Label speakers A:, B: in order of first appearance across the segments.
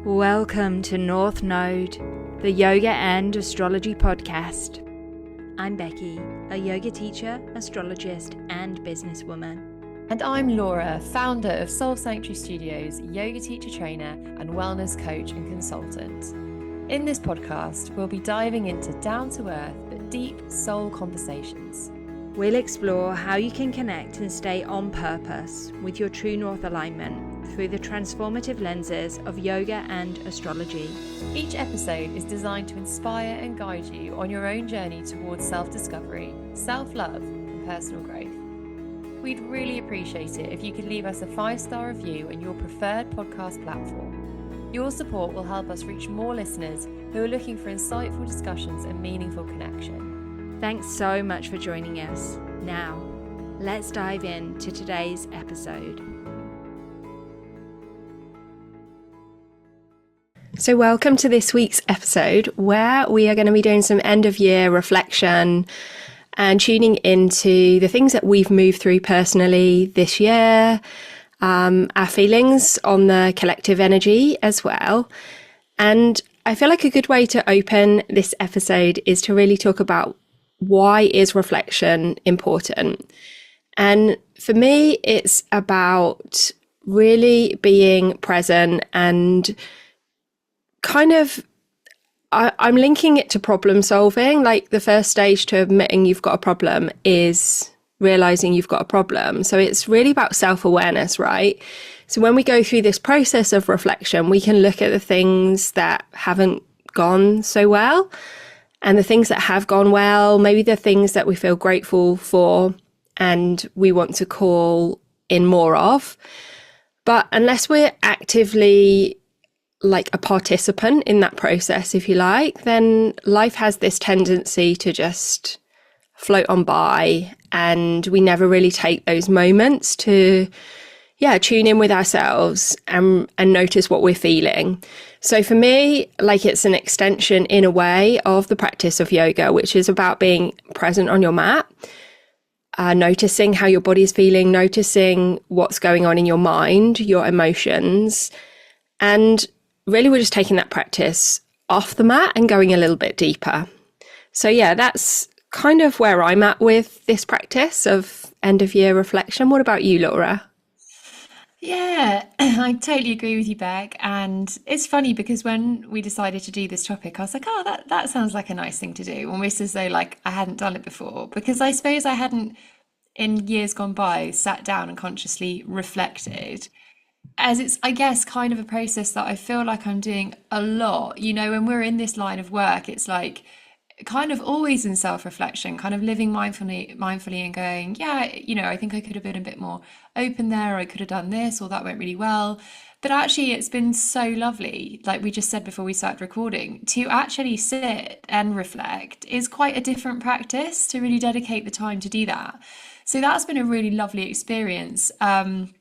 A: Welcome to North Node, the yoga and astrology podcast. I'm Becky, a yoga teacher, astrologist, and businesswoman.
B: And I'm Laura, founder of Soul Sanctuary Studios, yoga teacher trainer, and wellness coach and consultant. In this podcast, we'll be diving into down-to-earth but deep soul conversations.
A: We'll explore how you can connect and stay on purpose with your true north alignment through the transformative lenses of yoga and astrology.
B: Each episode is designed to inspire and guide you on your own journey towards self-discovery, self-love, and personal growth. We'd really appreciate it if you could leave us a 5-star review on your preferred podcast platform. Your support will help us reach more listeners who are looking for insightful discussions and meaningful connection.
A: Thanks so much for joining us. Now, let's dive into today's episode.
C: So welcome to this week's episode where we are going to be doing some end of year reflection and tuning into the things that we've moved through personally this year, our feelings on the collective energy as well. And I feel like a good way to open this episode is to really talk about why is reflection important? And for me, it's about really being present and kind of, I'm linking it to problem solving. Like the first stage to admitting you've got a problem is realizing you've got a problem. So it's really about self-awareness, right? So when we go through this process of reflection, we can look at the things that haven't gone so well and the things that have gone well, maybe the things that we feel grateful for and we want to call in more of. But unless we're actively like a participant in that process, if you like, then life has this tendency to just float on by and we never really take those moments to tune in with ourselves and notice what we're feeling. So for me, like it's an extension in a way of the practice of yoga, which is about being present on your mat, noticing how your body's feeling, noticing what's going on in your mind, your emotions, and really, we're just taking that practice off the mat and going a little bit deeper. So yeah, that's kind of where I'm at with this practice of end of year reflection. What about you, Laura?
B: Yeah, I totally agree with you, Beck. And it's funny because when we decided to do this topic, I was like, oh, that sounds like a nice thing to do. Almost as though like I hadn't done it before, because I suppose I hadn't in years gone by sat down and consciously reflected, as it's, I guess, kind of a process that I feel like I'm doing a lot. You know, when we're in this line of work, it's like kind of always in self-reflection, kind of living mindfully and going, yeah, you know, I think I could have been a bit more open there, or I could have done this, or that went really well. But actually, it's been so lovely, like we just said before we started recording, to actually sit and reflect is quite a different practice, to really dedicate the time to do that. So that's been a really lovely experience. And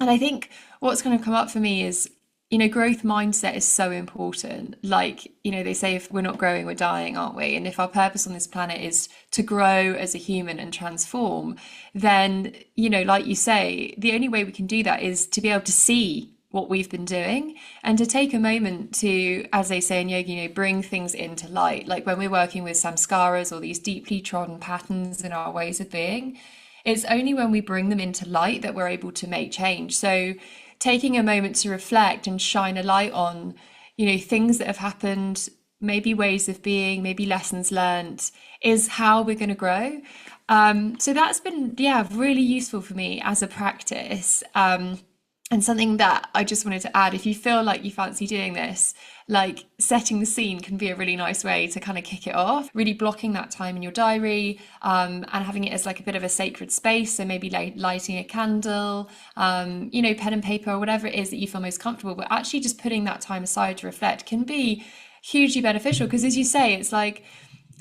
B: I think what's going to come up for me is, you know, growth mindset is so important. Like, you know, they say if we're not growing, we're dying, aren't we? And if our purpose on this planet is to grow as a human and transform, then, you know, like you say, the only way we can do that is to be able to see what we've been doing and to take a moment to, as they say in yoga, you know, bring things into light. Like when we're working with samskaras or these deeply trodden patterns in our ways of being, it's only when we bring them into light that we're able to make change. So taking a moment to reflect and shine a light on, you know, things that have happened, maybe ways of being, maybe lessons learned, is how we're going to grow. So that's been, really useful for me as a practice. And something that I just wanted to add, if you feel like you fancy doing this, like setting the scene can be a really nice way to kind of kick it off, really blocking that time in your diary, and having it as like a bit of a sacred space. So maybe like lighting a candle, you know, pen and paper or whatever it is that you feel most comfortable, but actually just putting that time aside to reflect can be hugely beneficial. Because as you say, it's like,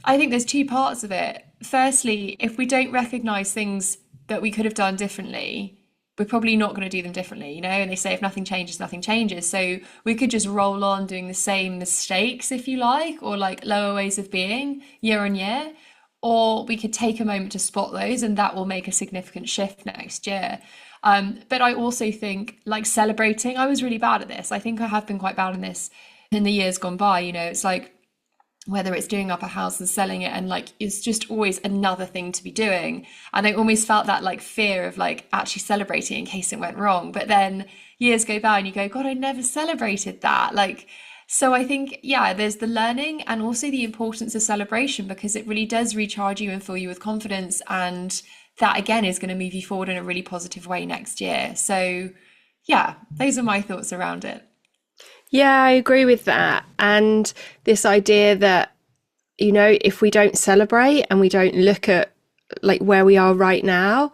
B: I think there's two parts of it. Firstly, if we don't recognize things that we could have done differently, we're probably not going to do them differently, you know, and they say if nothing changes, nothing changes. So we could just roll on doing the same mistakes, if you like, or like lower ways of being year on year, or we could take a moment to spot those and that will make a significant shift next year. But I also think like celebrating, I was really bad at this. I think I have been quite bad in this in the years gone by. It's like whether it's doing up a house and selling it, and like it's just always another thing to be doing. And I almost felt that like fear of like actually celebrating in case it went wrong. But then years go by and you go, God, I never celebrated that. Like, so I think, yeah, there's the learning and also the importance of celebration, because it really does recharge you and fill you with confidence. And that again is going to move you forward in a really positive way next year. So yeah, those are my thoughts around it.
C: Yeah, I agree with that. And this idea that, if we don't celebrate and we don't look at like where we are right now,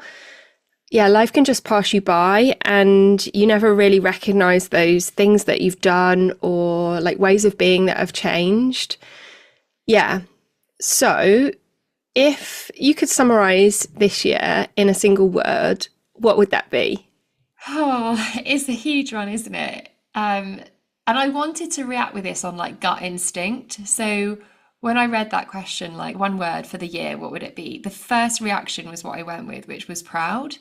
C: yeah, life can just pass you by and you never really recognize those things that you've done or like ways of being that have changed. Yeah. So if you could summarize this year in a single word, what would that be?
B: Oh, it's a huge one, isn't it? And I wanted to react with this on like gut instinct. So when I read that question, like one word for the year, what would it be? The first reaction was what I went with, which was proud.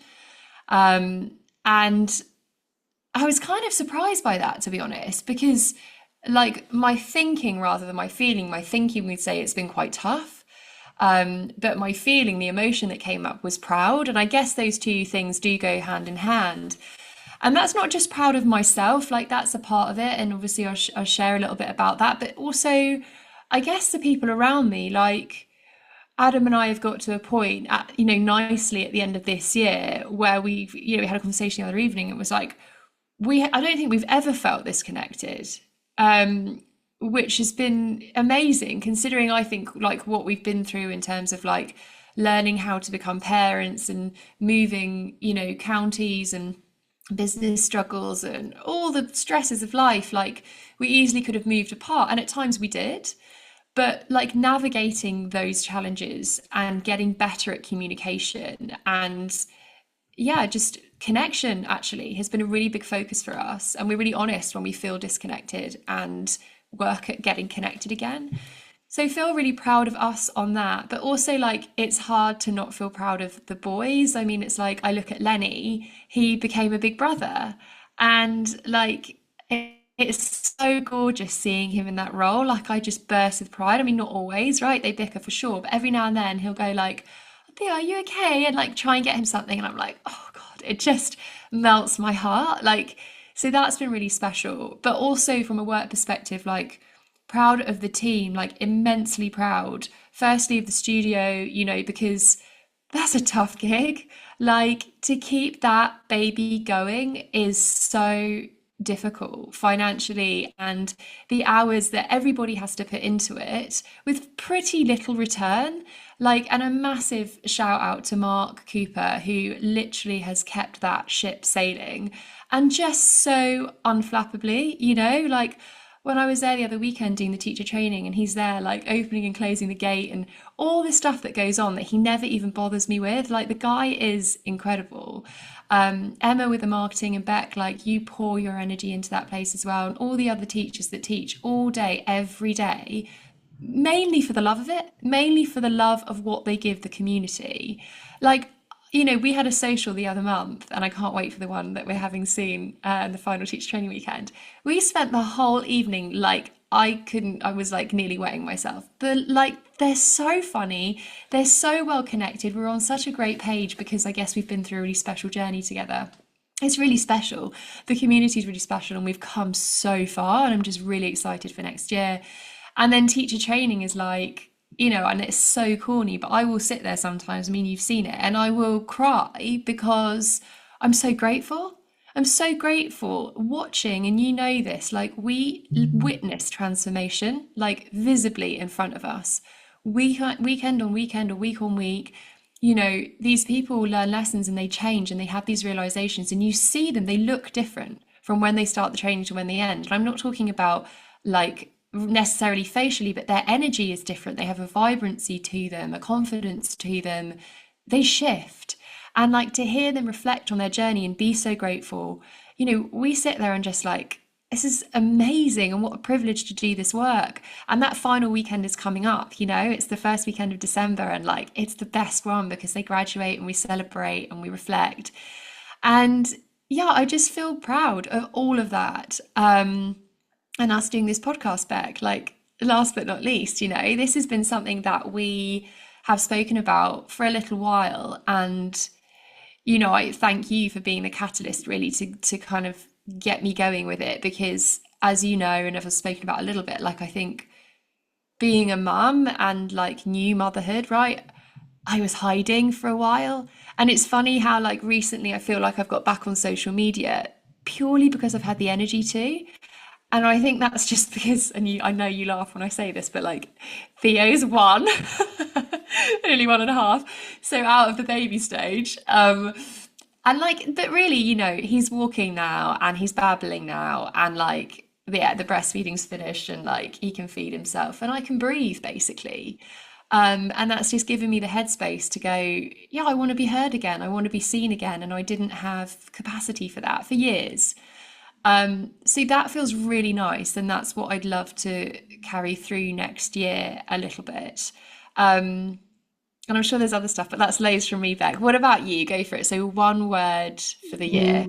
B: And I was kind of surprised by that, to be honest, because like my thinking rather than my thinking would say it's been quite tough. But my feeling, the emotion that came up was proud. And I guess those two things do go hand in hand. And that's not just proud of myself, like that's a part of it. And obviously I'll share a little bit about that, but also I guess the people around me, like Adam and I have got to a point at, nicely at the end of this year where we had a conversation the other evening. It was like, I don't think we've ever felt this connected, which has been amazing considering I think like what we've been through in terms of like learning how to become parents and moving, counties and business struggles and all the stresses of life. Like we easily could have moved apart, and at times we did. But like navigating those challenges and getting better at communication and yeah, just connection actually has been a really big focus for us. And we're really honest when we feel disconnected and work at getting connected again. So I feel really proud of us on that. But also like it's hard to not feel proud of the boys. I mean, it's like I look at Lenny, he became a big brother. And like it's so gorgeous seeing him in that role. Like I just burst with pride. I mean, not always, right? They bicker for sure, but every now and then he'll go like, Theo, are you okay? And like try and get him something. And I'm like, oh God, it just melts my heart. Like, so that's been really special. But also from a work perspective, like proud of the team, like immensely proud. Firstly of the studio, because that's a tough gig. Like to keep that baby going is so difficult financially, and the hours that everybody has to put into it with pretty little return. Like, and a massive shout out to Mark Cooper, who literally has kept that ship sailing and just so unflappably, like when I was there the other weekend doing the teacher training and he's there like opening and closing the gate and all this stuff that goes on that he never even bothers me with. Like the guy is incredible. Emma with the marketing and Beck, like you pour your energy into that place as well. And all the other teachers that teach all day, every day, mainly for the love of it, mainly for the love of what they give the community. Like, we had a social the other month and I can't wait for the one that we're having soon, the final teacher training weekend. We spent the whole evening, like I was like nearly wetting myself, but like they're so funny, they're so well connected, we're on such a great page because I guess we've been through a really special journey together. It's really special, the community is really special, and we've come so far, and I'm just really excited for next year. And then teacher training is like, and it's so corny, but I will sit there sometimes, I mean, you've seen it, and I will cry because I'm so grateful. I'm so grateful watching, and this, like we witness transformation, like visibly in front of us, weekend on weekend or week on week. These people learn lessons and they change and they have these realizations, and you see them, they look different from when they start the training to when they end. And I'm not talking about like necessarily facially, but their energy is different. They have a vibrancy to them, a confidence to them. They shift. And like to hear them reflect on their journey and be so grateful, we sit there and just like, this is amazing, and what a privilege to do this work. And that final weekend is coming up, it's the first weekend of December, and like it's the best one because they graduate and we celebrate and we reflect. And yeah, I just feel proud of all of that. And us doing this podcast back, like last but not least, this has been something that we have spoken about for a little while. And, I thank you for being the catalyst really to kind of get me going with it, because as you know, and I've spoken about a little bit, like I think being a mum and like new motherhood, right? I was hiding for a while. And it's funny how like recently I feel like I've got back on social media purely because I've had the energy to. And I think that's just because, and I know you laugh when I say this, but like Theo's one, nearly 1.5, so out of the baby stage. And like, but really, he's walking now and he's babbling now, and like, yeah, the breastfeeding's finished and like he can feed himself and I can breathe basically. And that's just given me the headspace to go, yeah, I want to be heard again. I want to be seen again. And I didn't have capacity for that for years. So that feels really nice. And that's what I'd love to carry through next year a little bit. And I'm sure there's other stuff, but that's loads from me, Beck. What about you? Go for it. So one word for the year.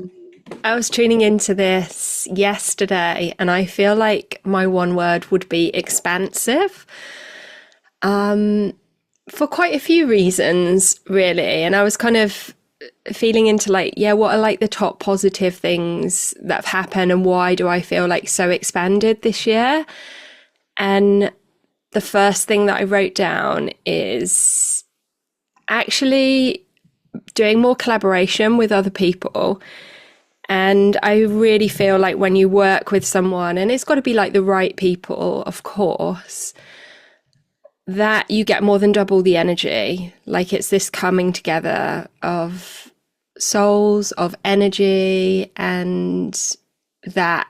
C: I was tuning into this yesterday and I feel like my one word would be expansive. For quite a few reasons, really. And I was kind of feeling into like, yeah, what are like the top positive things that have happened and why do I feel like so expanded this year? And the first thing that I wrote down is actually doing more collaboration with other people. And I really feel like when you work with someone, and it's got to be like the right people, of course, that you get more than double the energy. Like it's this coming together of souls, of energy, and that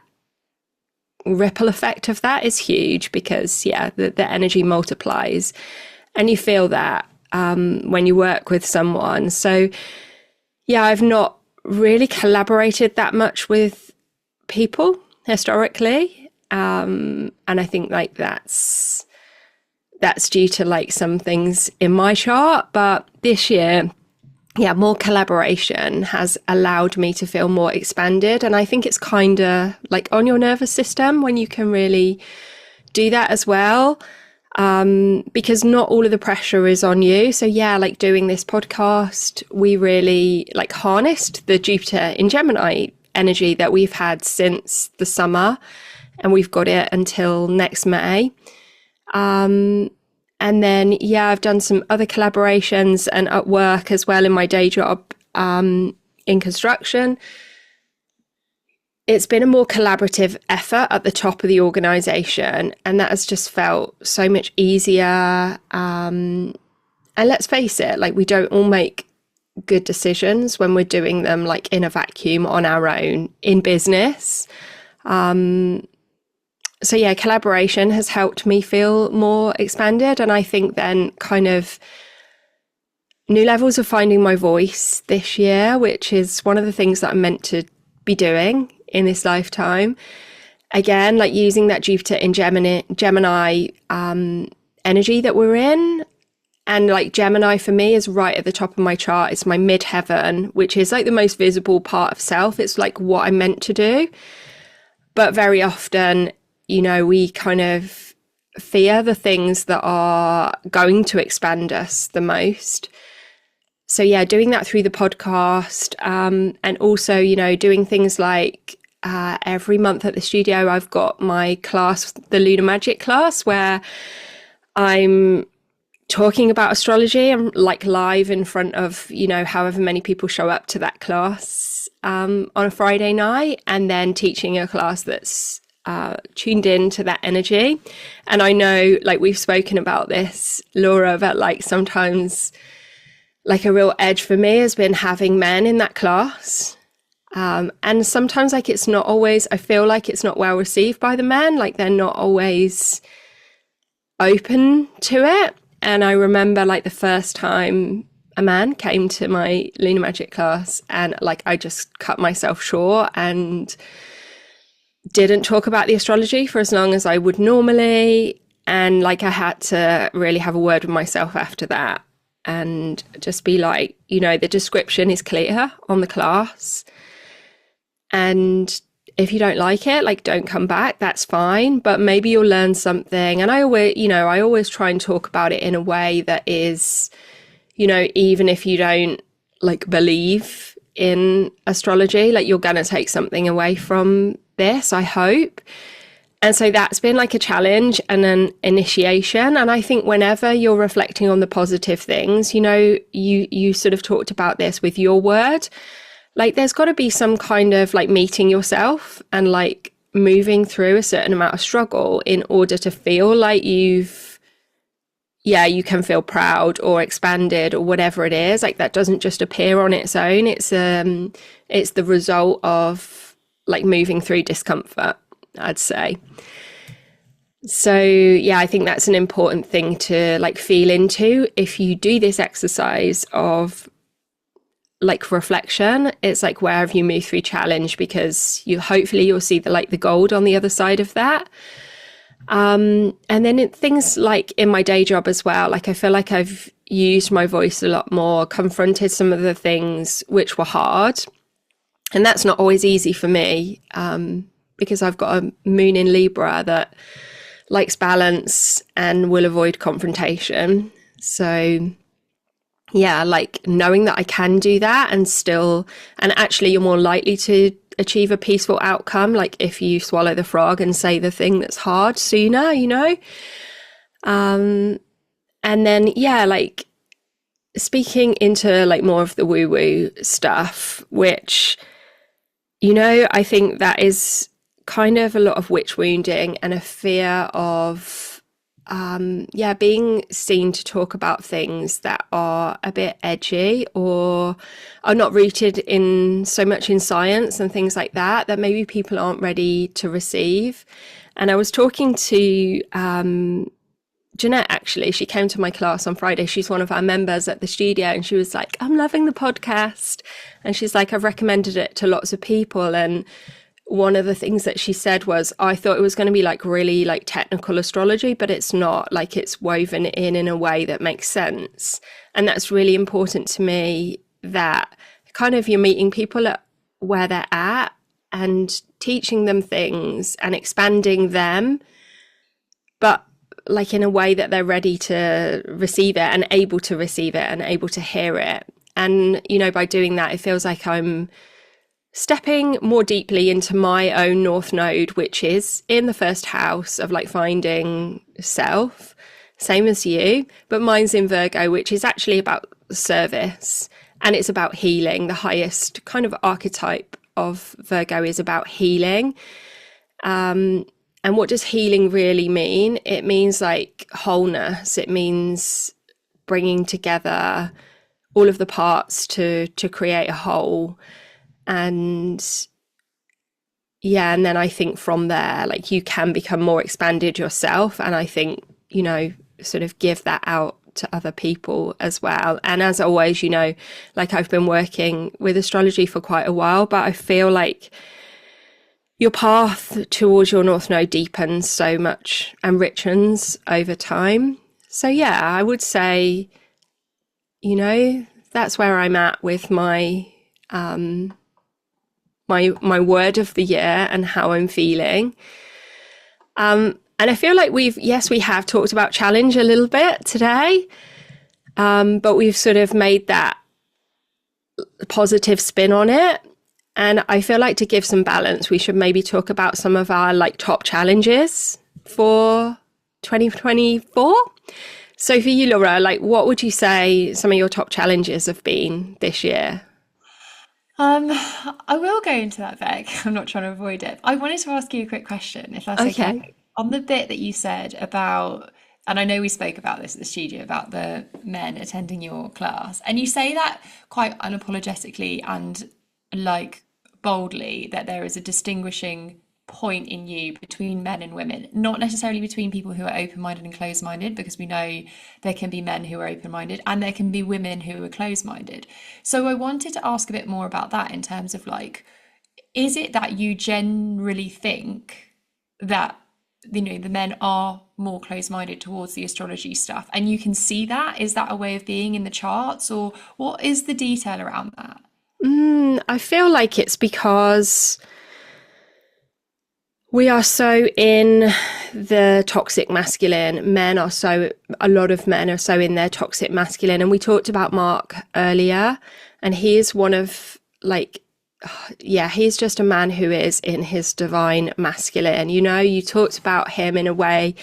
C: ripple effect of that is huge because, yeah, the energy multiplies and you feel that when you work with someone. So, yeah, I've not really collaborated that much with people historically. And I think like that's due to like some things in my chart, but this year, yeah, more collaboration has allowed me to feel more expanded. And I think it's kind of like on your nervous system when you can really do that as well, because not all of the pressure is on you. So yeah, like doing this podcast, we really like harnessed the Jupiter in Gemini energy that we've had since the summer, and we've got it until next May. And then, yeah, I've done some other collaborations and at work as well in my day job, in construction. It's been a more collaborative effort at the top of the organisation, and that has just felt so much easier. And let's face it, like we don't all make good decisions when we're doing them like in a vacuum on our own in business. So yeah, collaboration has helped me feel more expanded. And I think then kind of new levels of finding my voice this year, which is one of the things that I'm meant to be doing in this lifetime. Again, like using that Jupiter in Gemini energy that we're in. And like Gemini for me is right at the top of my chart. It's my midheaven, which is like the most visible part of self. It's like what I'm meant to do. But very often, we kind of fear the things that are going to expand us the most. So yeah, doing that through the podcast, and also, doing things like every month at the studio, I've got my class, the Lunar Magic class, where I'm talking about astrology and like live in front of, however many people show up to that class on a Friday night, and then teaching a class that's tuned in to that energy. And I know like we've spoken about this, Laura, but like sometimes like a real edge for me has been having men in that class. And sometimes like it's not always, I feel like it's not well received by the men, like they're not always open to it. And I remember like the first time a man came to my Lunar Magic class and like I just cut myself short and didn't talk about the astrology for as long as I would normally. And like I had to really have a word with myself after that and just be like, you know, the description is clear on the class. And if you don't like it, like, don't come back, that's fine. But maybe you'll learn something. And I always try and talk about it in a way that is, you know, even if you don't like believe in astrology, like, you're going to take something away from this, I hope. And so that's been like a challenge and an initiation. And I think whenever you're reflecting on the positive things, you know, you sort of talked about this with your word, like, there's got to be some kind of like meeting yourself and like moving through a certain amount of struggle in order to feel like you can feel proud or expanded or whatever it is. Like, that doesn't just appear on its own. It's the result of like moving through discomfort, I'd say. So yeah, I think that's an important thing to like feel into. If you do this exercise of like reflection, it's like wherever you move through challenge, because you'll see the gold on the other side of that. And then things like in my day job as well, like I feel like I've used my voice a lot more, confronted some of the things which were hard. And that's not always easy for me, because I've got a moon in Libra that likes balance and will avoid confrontation. So yeah, like knowing that I can do that and actually you're more likely to achieve a peaceful outcome, like if you swallow the frog and say the thing that's hard sooner, you know. And then yeah, like speaking into like more of the woo-woo stuff, which, you know, I think that is kind of a lot of witch wounding and a fear of being seen to talk about things that are a bit edgy or are not rooted in so much in science and things like that maybe people aren't ready to receive. And I was talking to Jeanette, actually. She came to my class on Friday. She's one of our members at the studio, and she was like, I'm loving the podcast. And she's like, I've recommended it to lots of people. And one of the things that she said was, I thought it was going to be like really like technical astrology, but it's not. Like, it's woven in a way that makes sense. And that's really important to me, that kind of you're meeting people at where they're at and teaching them things and expanding them, but like in a way that they're ready to receive it and able to receive it and able to hear it. And, you know, by doing that, it feels like I'm stepping more deeply into my own North Node, which is in the first house of like finding self, same as you, but mine's in Virgo, which is actually about service, and it's about healing. The highest kind of archetype of Virgo is about healing. And what does healing really mean? It means like wholeness. It means bringing together all of the parts to create a whole. And yeah, and then I think from there, like, you can become more expanded yourself. And I think, you know, sort of give that out to other people as well. And as always, you know, like, I've been working with astrology for quite a while, but I feel like your path towards your North Node deepens so much and richens over time. So yeah, I would say, you know, that's where I'm at with my my word of the year and how I'm feeling. And I feel like we have talked about challenge a little bit today, but we've sort of made that positive spin on it. And I feel like to give some balance, we should maybe talk about some of our like top challenges for 2024. So for you, Laura, like, what would you say some of your top challenges have been this year?
B: I will go into that, Beck. I'm not trying to avoid it. I wanted to ask you a quick question, if that's okay. On the bit that you said about, and I know we spoke about this at the studio, about the men attending your class, and you say that quite unapologetically and like boldly, that there is a distinguishing point in you between men and women, not necessarily between people who are open-minded and closed-minded, because we know there can be men who are open-minded and there can be women who are closed-minded. So I wanted to ask a bit more about that, in terms of like, is it that you generally think that the men are more closed-minded towards the astrology stuff, and you can see that. Is that a way of being in the charts, or what is the detail around that?
C: I feel like it's because we are so in the toxic masculine. A lot of men are so in their toxic masculine. And we talked about Mark earlier, and he is one of he's just a man who is in his divine masculine. You talked about him in a way.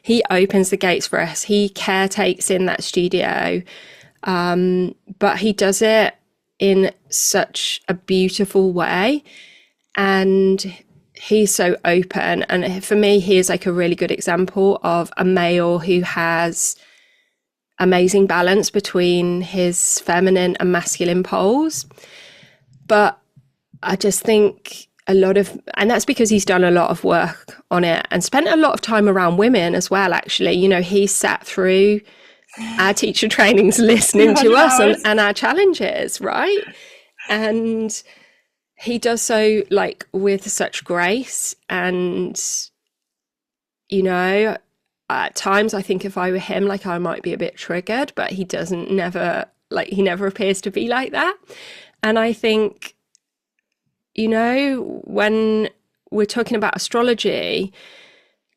C: He opens the gates for us. He caretakes in that studio. But he does it in such a beautiful way. And he's so open. And for me, he is like a really good example of a male who has amazing balance between his feminine and masculine poles. But I just think and that's because he's done a lot of work on it and spent a lot of time around women as well, actually. He sat through our teacher trainings listening to us and our challenges, right? And he does so like with such grace. And, at times I think if I were him, like I might be a bit triggered, but he never appears to be like that. And I think, when we're talking about astrology,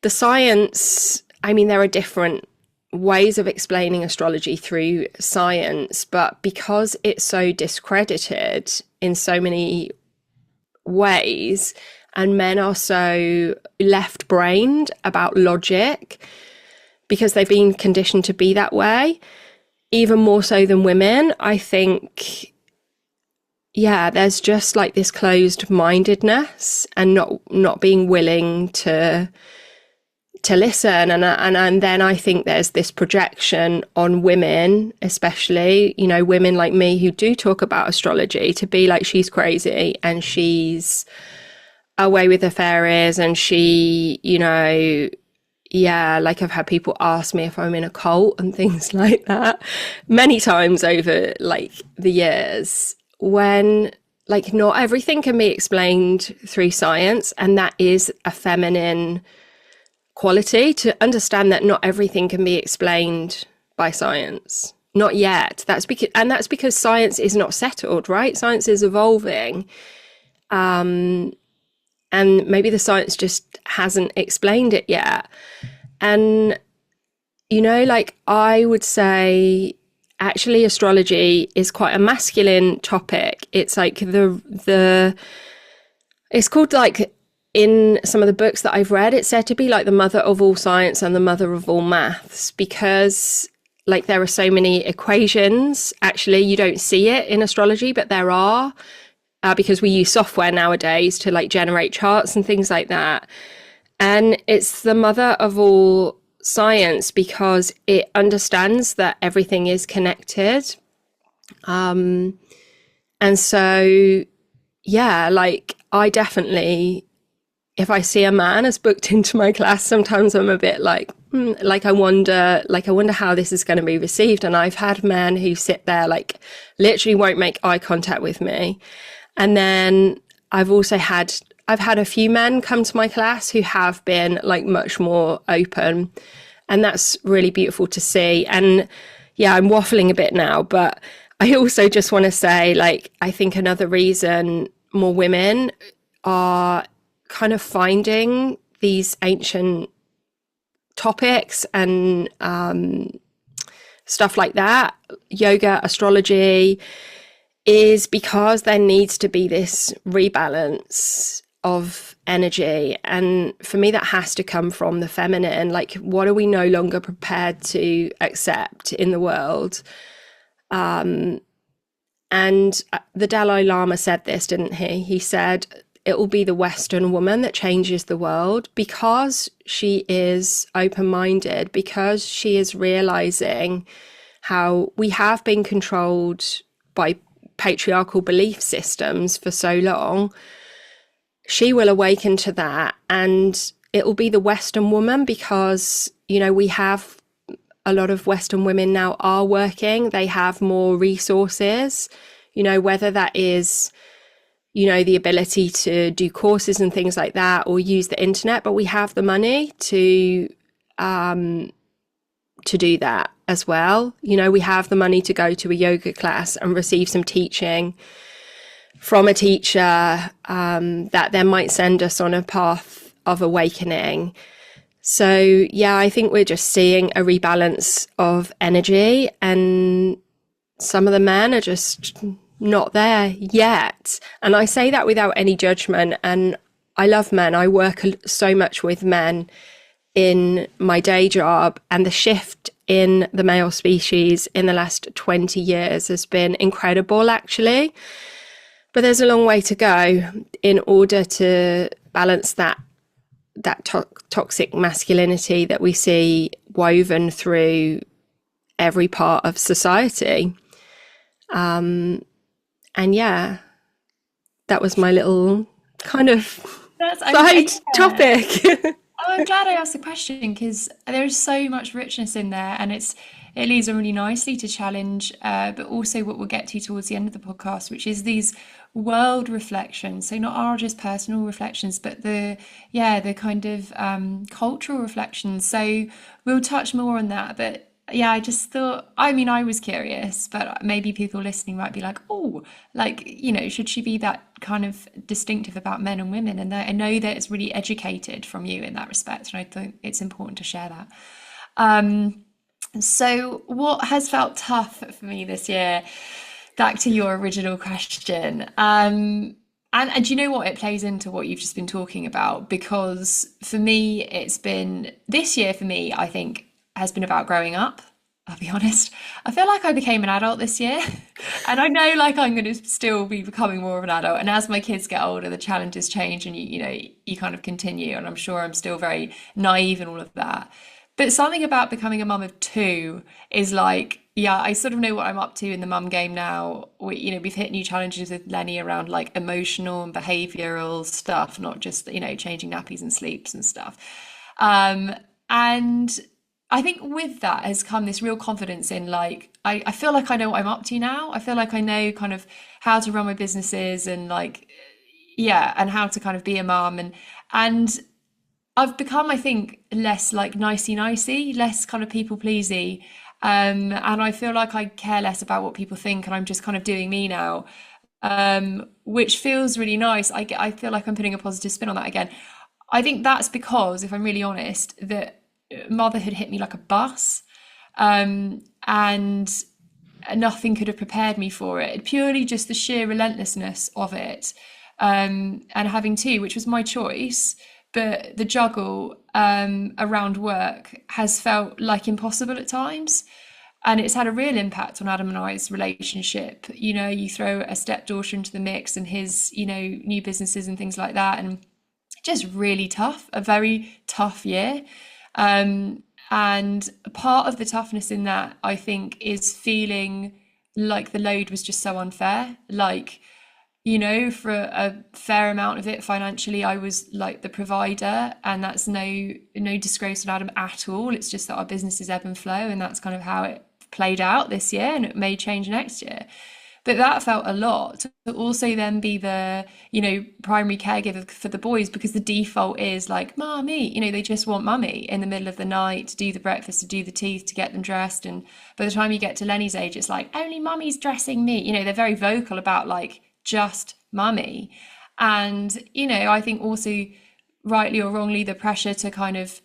C: the science, there are different ways of explaining astrology through science, but because it's so discredited in so many ways, and men are so left-brained about logic because they've been conditioned to be that way, even more so than women, I think, there's just like this closed-mindedness and not being willing to listen. And then I think there's this projection on women, especially, women like me who do talk about astrology, to be like, she's crazy and she's away with the fairies, and she, like I've had people ask me if I'm in a cult and things like that many times over like the years, when like not everything can be explained through science, and that is a feminine quality, to understand that not everything can be explained by science. Not yet. That's because science is not settled, right? Science is evolving. And maybe the science just hasn't explained it yet. And, like I would say, actually astrology is quite a masculine topic. It's like it's called, like, in some of the books that I've read, it's said to be like the mother of all science and the mother of all maths, because like there are so many equations. Actually, you don't see it in astrology, but there are, because we use software nowadays to like generate charts and things like that. And it's the mother of all science because it understands that everything is connected. And so, like I definitely, if I see a man as booked into my class, sometimes I'm a bit like, I wonder how this is going to be received. And I've had men who sit there, like literally won't make eye contact with me. And then I've had a few men come to my class who have been like much more open, and that's really beautiful to see. And I'm waffling a bit now, but I also just want to say, like, I think another reason more women are kind of finding these ancient topics and stuff like that, yoga, astrology, is because there needs to be this rebalance of energy. And for me, that has to come from the feminine. Like, what are we no longer prepared to accept in the world? And the Dalai Lama said this, didn't he? He said, it will be the Western woman that changes the world, because she is open-minded, because she is realizing how we have been controlled by patriarchal belief systems for so long. She will awaken to that, and it will be the Western woman, because, we have a lot of Western women now are working. They have more resources, whether that is, the ability to do courses and things like that, or use the internet, but we have the money to do that as well. We have the money to go to a yoga class and receive some teaching from a teacher that then might send us on a path of awakening. So yeah, I think we're just seeing a rebalance of energy, and some of the men are just not there yet. And I say that without any judgment. And I love men. I work so much with men in my day job, and the shift in the male species in the last 20 years has been incredible, actually. But there's a long way to go in order to balance that toxic masculinity that we see woven through every part of society. And yeah, that was my little kind of side topic.
B: Oh, I'm glad I asked the question, because there's so much richness in there, and it leads on really nicely to challenge, but also what we'll get to towards the end of the podcast, which is these world reflections. So not our just personal reflections, but the kind of cultural reflections. So we'll touch more on that. But yeah, I just thought, I was curious, but maybe people listening might be like, oh, should she be that kind of distinctive about men and women? And I know that it's really educated from you in that respect, and I think it's important to share that. So what has felt tough for me this year, back to your original question, and do you know what, it plays into what you've just been talking about, because for me, this year for me, I think, has been about growing up. I'll be honest. I feel like I became an adult this year, and I know I'm going to still be becoming more of an adult. And as my kids get older, the challenges change, and you kind of continue. And I'm sure I'm still very naive and all of that. But something about becoming a mum of two is I sort of know what I'm up to in the mum game now. We've hit new challenges with Lenny around emotional and behavioural stuff, not just changing nappies and sleeps and stuff. And I think with that has come this real confidence in I feel like I know what I'm up to now. I feel like I know kind of how to run my businesses, and and how to kind of be a mum, and I've become, I think, less nicey, less kind of people pleasy, and I feel like I care less about what people think, and I'm just kind of doing me now, which feels really nice. I feel like I'm putting a positive spin on that again. I think that's because, if I'm really honest, that motherhood hit me like a bus, and nothing could have prepared me for it. Purely just the sheer relentlessness of it, and having two, which was my choice, but the juggle around work has felt impossible at times, and it's had a real impact on Adam and I's relationship. You throw a stepdaughter into the mix, and his new businesses and things like that, and just really tough, a very tough year. And part of the toughness in that, I think, is feeling like the load was just so unfair. For a fair amount of it financially, I was the provider, and that's no disgrace on Adam at all. It's just that our businesses ebb and flow, and that's kind of how it played out this year, and it may change next year. But that felt a lot to also then be the, primary caregiver for the boys, because the default is mommy, they just want mummy in the middle of the night to do the breakfast, to do the teeth, to get them dressed. And by the time you get to Lenny's age, it's only mummy's dressing me. They're very vocal about just mummy. And, I think also, rightly or wrongly, the pressure to kind of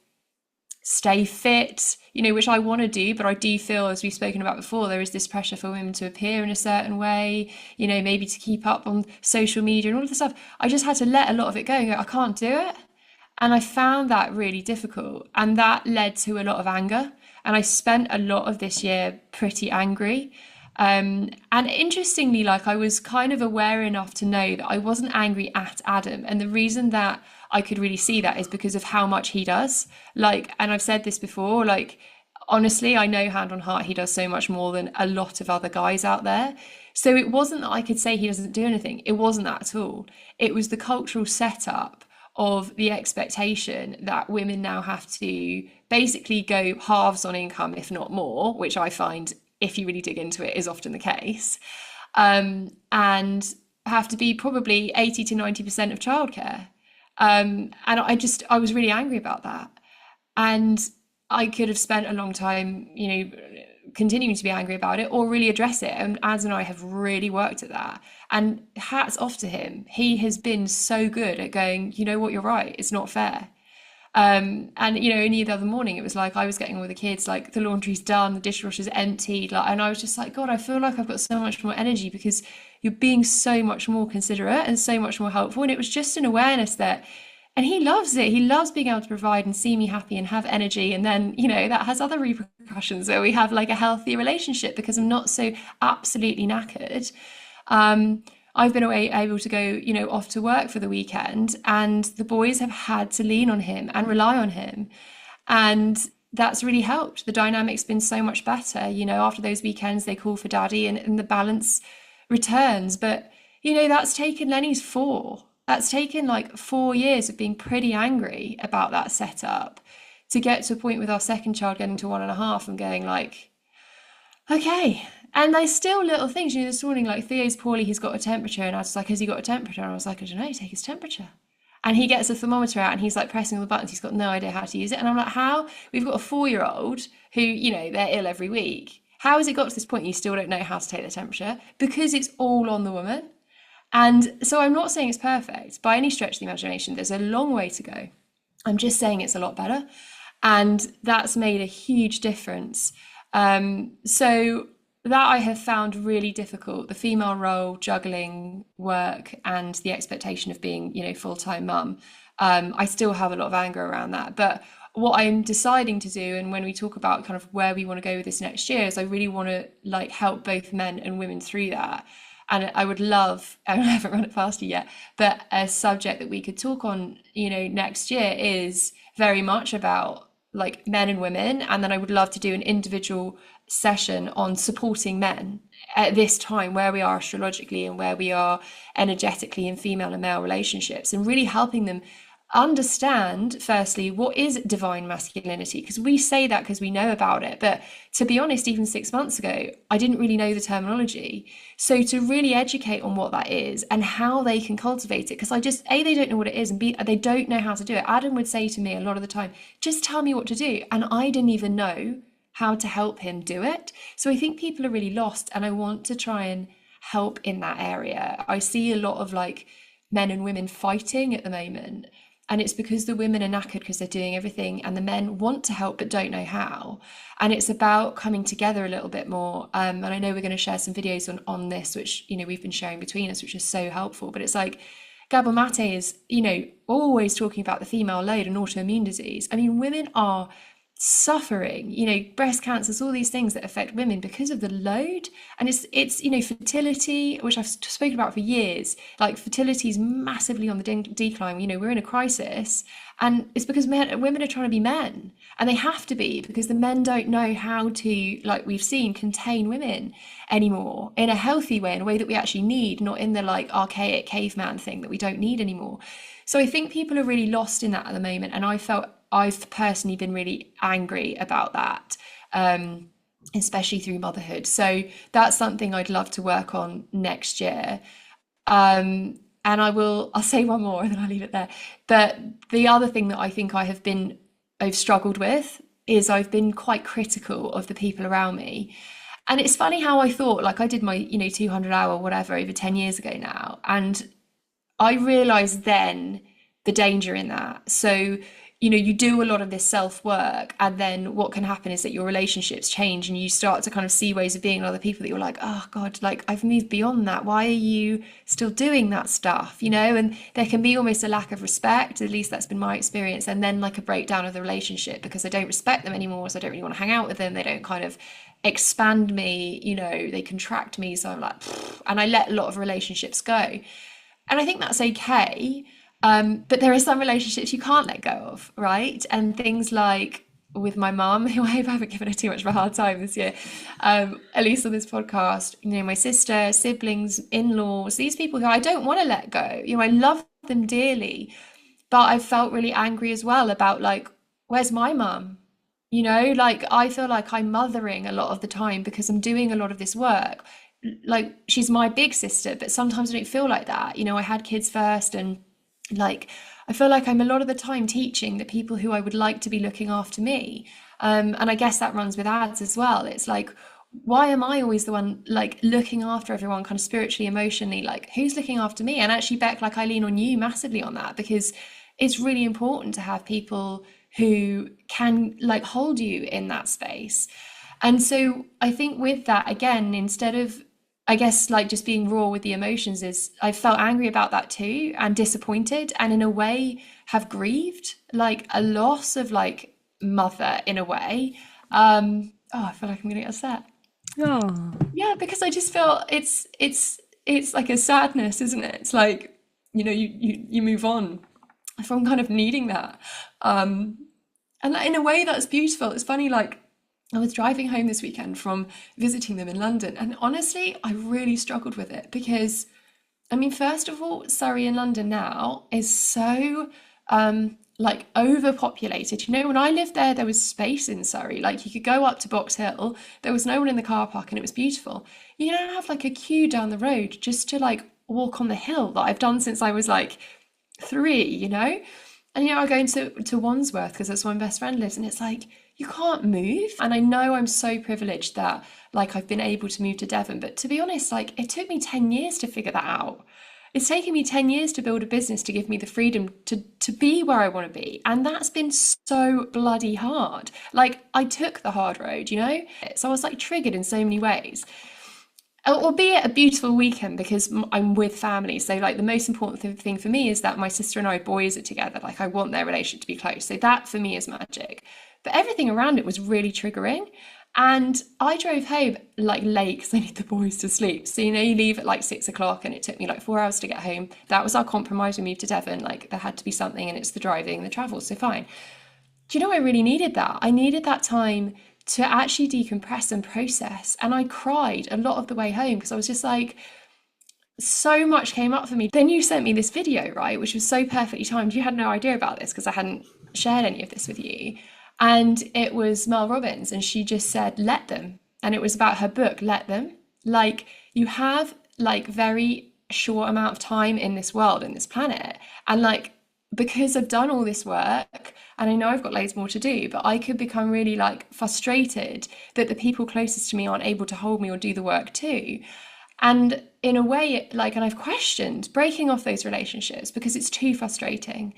B: stay fit, which I want to do, but I do feel, as we've spoken about before, there is this pressure for women to appear in a certain way, maybe to keep up on social media and all of the stuff. I just had to let a lot of it go and go, I can't do it. And I found that really difficult, and that led to a lot of anger. And I spent a lot of this year pretty angry. And interestingly, I was kind of aware enough to know that I wasn't angry at Adam. And the reason that I could really see that is because of how much he does. And I've said this before, honestly, I know hand on heart, he does so much more than a lot of other guys out there. So it wasn't that I could say he doesn't do anything. It wasn't that at all. It was the cultural setup of the expectation that women now have to basically go halves on income, if not more, which I find, if you really dig into it, is often the case. And have to be probably 80 to 90% of childcare. And I was really angry about that. And I could have spent a long time, continuing to be angry about it or really address it. And Az and I have really worked at that. And hats off to him. He has been so good at going, you know what, you're right, it's not fair. And only the other morning it was like I was getting all the kids, like the laundry's done, the dishwasher's emptied, like, and I was just like, God, I feel like I've got so much more energy because you're being so much more considerate and so much more helpful. And it was just an awareness that, and he loves it. He loves being able to provide and see me happy and have energy. And then, that has other repercussions where we have like a healthy relationship because I'm not so absolutely knackered. I've been able to go, off to work for the weekend, and the boys have had to lean on him and rely on him. And that's really helped. The dynamic's been so much better. After those weekends, they call for daddy and the balance returns. But, that's taken Lenny's 4. That's taken like 4 years of being pretty angry about that setup to get to a point with our second child getting to 1.5 and going like, okay. And there's still little things, this morning, like Theo's poorly, he's got a temperature. And I was like, has he got a temperature? And I was like, I don't know, take his temperature. And he gets a thermometer out and he's like pressing all the buttons. He's got no idea how to use it. And I'm like, how? We've got a 4-year-old who, they're ill every week. How has it got to this point you still don't know how to take the temperature? Because it's all on the woman. And so I'm not saying it's perfect by any stretch of the imagination. There's a long way to go. I'm just saying it's a lot better. And that's made a huge difference. So that I have found really difficult, the female role, juggling work and the expectation of being, full-time mum. I still have a lot of anger around that. But what I'm deciding to do, and when we talk about kind of where we want to go with this next year, is I really want to help both men and women through that. And I would love, I haven't run it past you yet, but a subject that we could talk on, next year is very much about like men and women. And then I would love to do an individual session on supporting men at this time where we are astrologically and where we are energetically in female and male relationships, and really helping them understand, firstly, what is divine masculinity, because we say that because we know about it, but to be honest, even 6 months ago I didn't really know the terminology. So to really educate on what that is and how they can cultivate it, because they don't know what it is, and B, they don't know how to do it. Adam would say to me a lot of the time, just tell me what to do, and I didn't even know how to help him do it. So I think people are really lost, and I want to try and help in that area. I see a lot of like men and women fighting at the moment, and it's because the women are knackered because they're doing everything, and the men want to help but don't know how. And it's about coming together a little bit more. And I know we're going to share some videos on this, which, we've been sharing between us, which is so helpful. But it's like, Gabor Mate is, always talking about the female load and autoimmune disease. I mean, women are suffering, breast cancers, all these things that affect women because of the load. And it's fertility, which I've spoken about for years, like fertility is massively on the decline. We're in a crisis, and it's because women are trying to be men, and they have to be, because the men don't know how to, like we've seen, contain women anymore in a healthy way, in a way that we actually need, not in the like archaic caveman thing that we don't need anymore. So I think people are really lost in that at the moment, and I've personally been really angry about that, especially through motherhood. So that's something I'd love to work on next year. And I'll say one more and then I'll leave it there. But the other thing that I think I've struggled with is I've been quite critical of the people around me. And it's funny how I thought, like I did my, 200-hour whatever over 10 years ago now. And I realized then the danger in that. So, you do a lot of this self-work, and then what can happen is that your relationships change, and you start to kind of see ways of being with other people that you're like, oh God, like I've moved beyond that. Why are you still doing that stuff? And there can be almost a lack of respect, at least that's been my experience, and then like a breakdown of the relationship because I don't respect them anymore, so I don't really want to hang out with them. They don't kind of expand me, they contract me. So I'm like, pfft, and I let a lot of relationships go. And I think that's okay. But there are some relationships you can't let go of, right? And things like with my mum, who I hope I haven't given her too much of a hard time this year, at least on this podcast, my sister, siblings, in-laws, these people who I don't want to let go. I love them dearly, but I've felt really angry as well about like, where's my mum? Like I feel like I'm mothering a lot of the time because I'm doing a lot of this work. like she's my big sister, but sometimes I don't feel like that. You know, I had kids first, and like I feel like I'm a lot of the time teaching the people who I would like to be looking after me. And I guess that runs with ads as well. It's like, why am I always the one like looking after everyone kind of spiritually, emotionally? Like, who's looking after me? And actually, Beck, like I lean on you massively on that, because it's really important to have people who can like hold you in that space. And so I think with that, again, instead of, I guess, like just being raw with the emotions, is I felt angry about that too, and disappointed, and in a way have grieved like a loss of like mother in a way. Oh, I feel like I'm gonna get upset.
C: Oh,
B: Yeah, because I just feel it's like a sadness, isn't it? It's like, you know, you move on from kind of needing that. And in a way that's beautiful. It's funny, like I was driving home this weekend from visiting them in London, and honestly, I really struggled with it because, I mean, first of all, Surrey in London now is so like overpopulated. You know, when I lived there, there was space in Surrey. Like you could go up to Box Hill, there was no one in the car park, and it was beautiful. You don't have like a queue down the road just to like walk on the hill that I've done since I was like 3, you know? And you know, I go into Wandsworth because that's where my best friend lives, and it's like you can't move. And I know I'm so privileged that like I've been able to move to Devon, but to be honest, like it took me 10 years to figure that out. It's taken me 10 years to build a business to give me the freedom to be where I want to be. And that's been so bloody hard. Like I took the hard road, you know? So I was like triggered in so many ways. Albeit a beautiful weekend because I'm with family. So like the most important thing for me is that my sister and I boys are together. Like I want their relationship to be close. So that for me is magic. But everything around it was really triggering. And I drove home like late because I need the boys to sleep. So, you know, you leave at like 6 o'clock and it took me like 4 hours to get home. That was our compromise. We moved to Devon. Like there had to be something, and it's the driving, the travel. So fine. Do you know, I really needed that. I needed that time to actually decompress and process. And I cried a lot of the way home because I was just like, so much came up for me. Then you sent me this video, right, which was so perfectly timed. You had no idea about this because I hadn't shared any of this with you. And it was Mel Robbins, and she just said, let them. And it was about her book, Let Them. Like you have like very short amount of time in this world, in this planet. And like, because I've done all this work and I know I've got loads more to do, but I could become really like frustrated that the people closest to me aren't able to hold me or do the work too. And in a way, like, and I've questioned breaking off those relationships because it's too frustrating.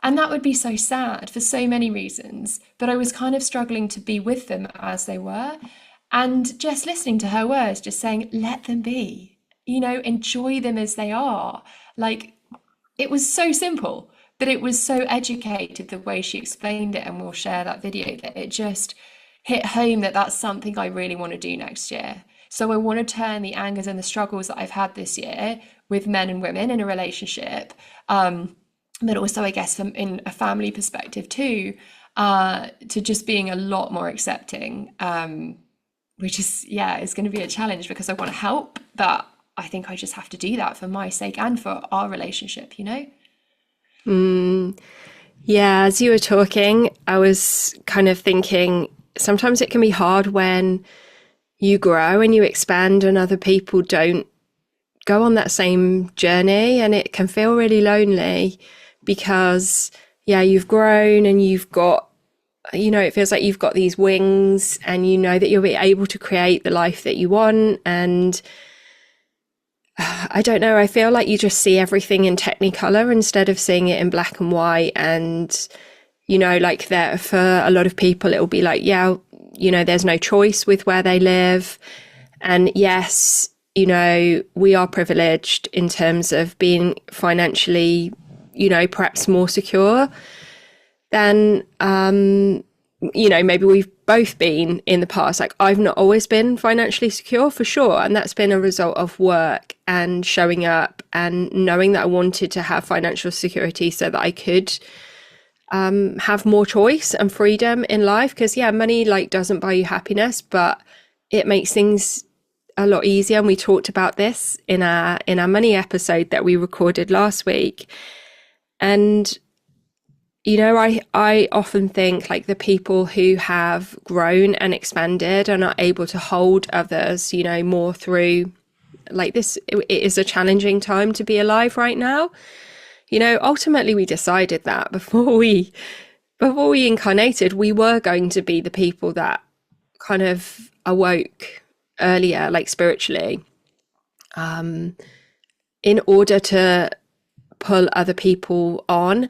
B: And that would be so sad for so many reasons, but I was kind of struggling to be with them as they were. And just listening to her words, just saying, let them be, you know, enjoy them as they are. Like, it was so simple, but it was so educated the way she explained it. And we'll share that video, that it just hit home that that's something I really want to do next year. So I want to turn the angers and the struggles that I've had this year with men and women in a relationship, but also I guess from in a family perspective too, to just being a lot more accepting, which is, yeah, is going to be a challenge because I want to help, but I think I just have to do that for my sake and for our relationship, you know?
C: Yeah, as you were talking, I was kind of thinking sometimes it can be hard when you grow and you expand and other people don't go on that same journey, and it can feel really lonely because, yeah, you've grown and you've got, you know, it feels like you've got these wings and you know that you'll be able to create the life that you want. And I don't know, I feel like you just see everything in Technicolor instead of seeing it in black and white. And, you know, like that for a lot of people, it'll be like, yeah, you know, there's no choice with where they live. And yes, you know, we are privileged in terms of being financially, you know, perhaps more secure than, you know, maybe we've both been in the past. Like I've not always been financially secure for sure. And that's been a result of work and showing up and knowing that I wanted to have financial security so that I could have more choice and freedom in life. Because yeah, money like doesn't buy you happiness, but it makes things a lot easier. And we talked about this in our money episode that we recorded last week. And you know, I often think like the people who have grown and expanded and are able to hold others, you know, more through like this, it is a challenging time to be alive right now. You know, ultimately we decided that before we incarnated, we were going to be the people that kind of awoke earlier, like spiritually, in order to pull other people on.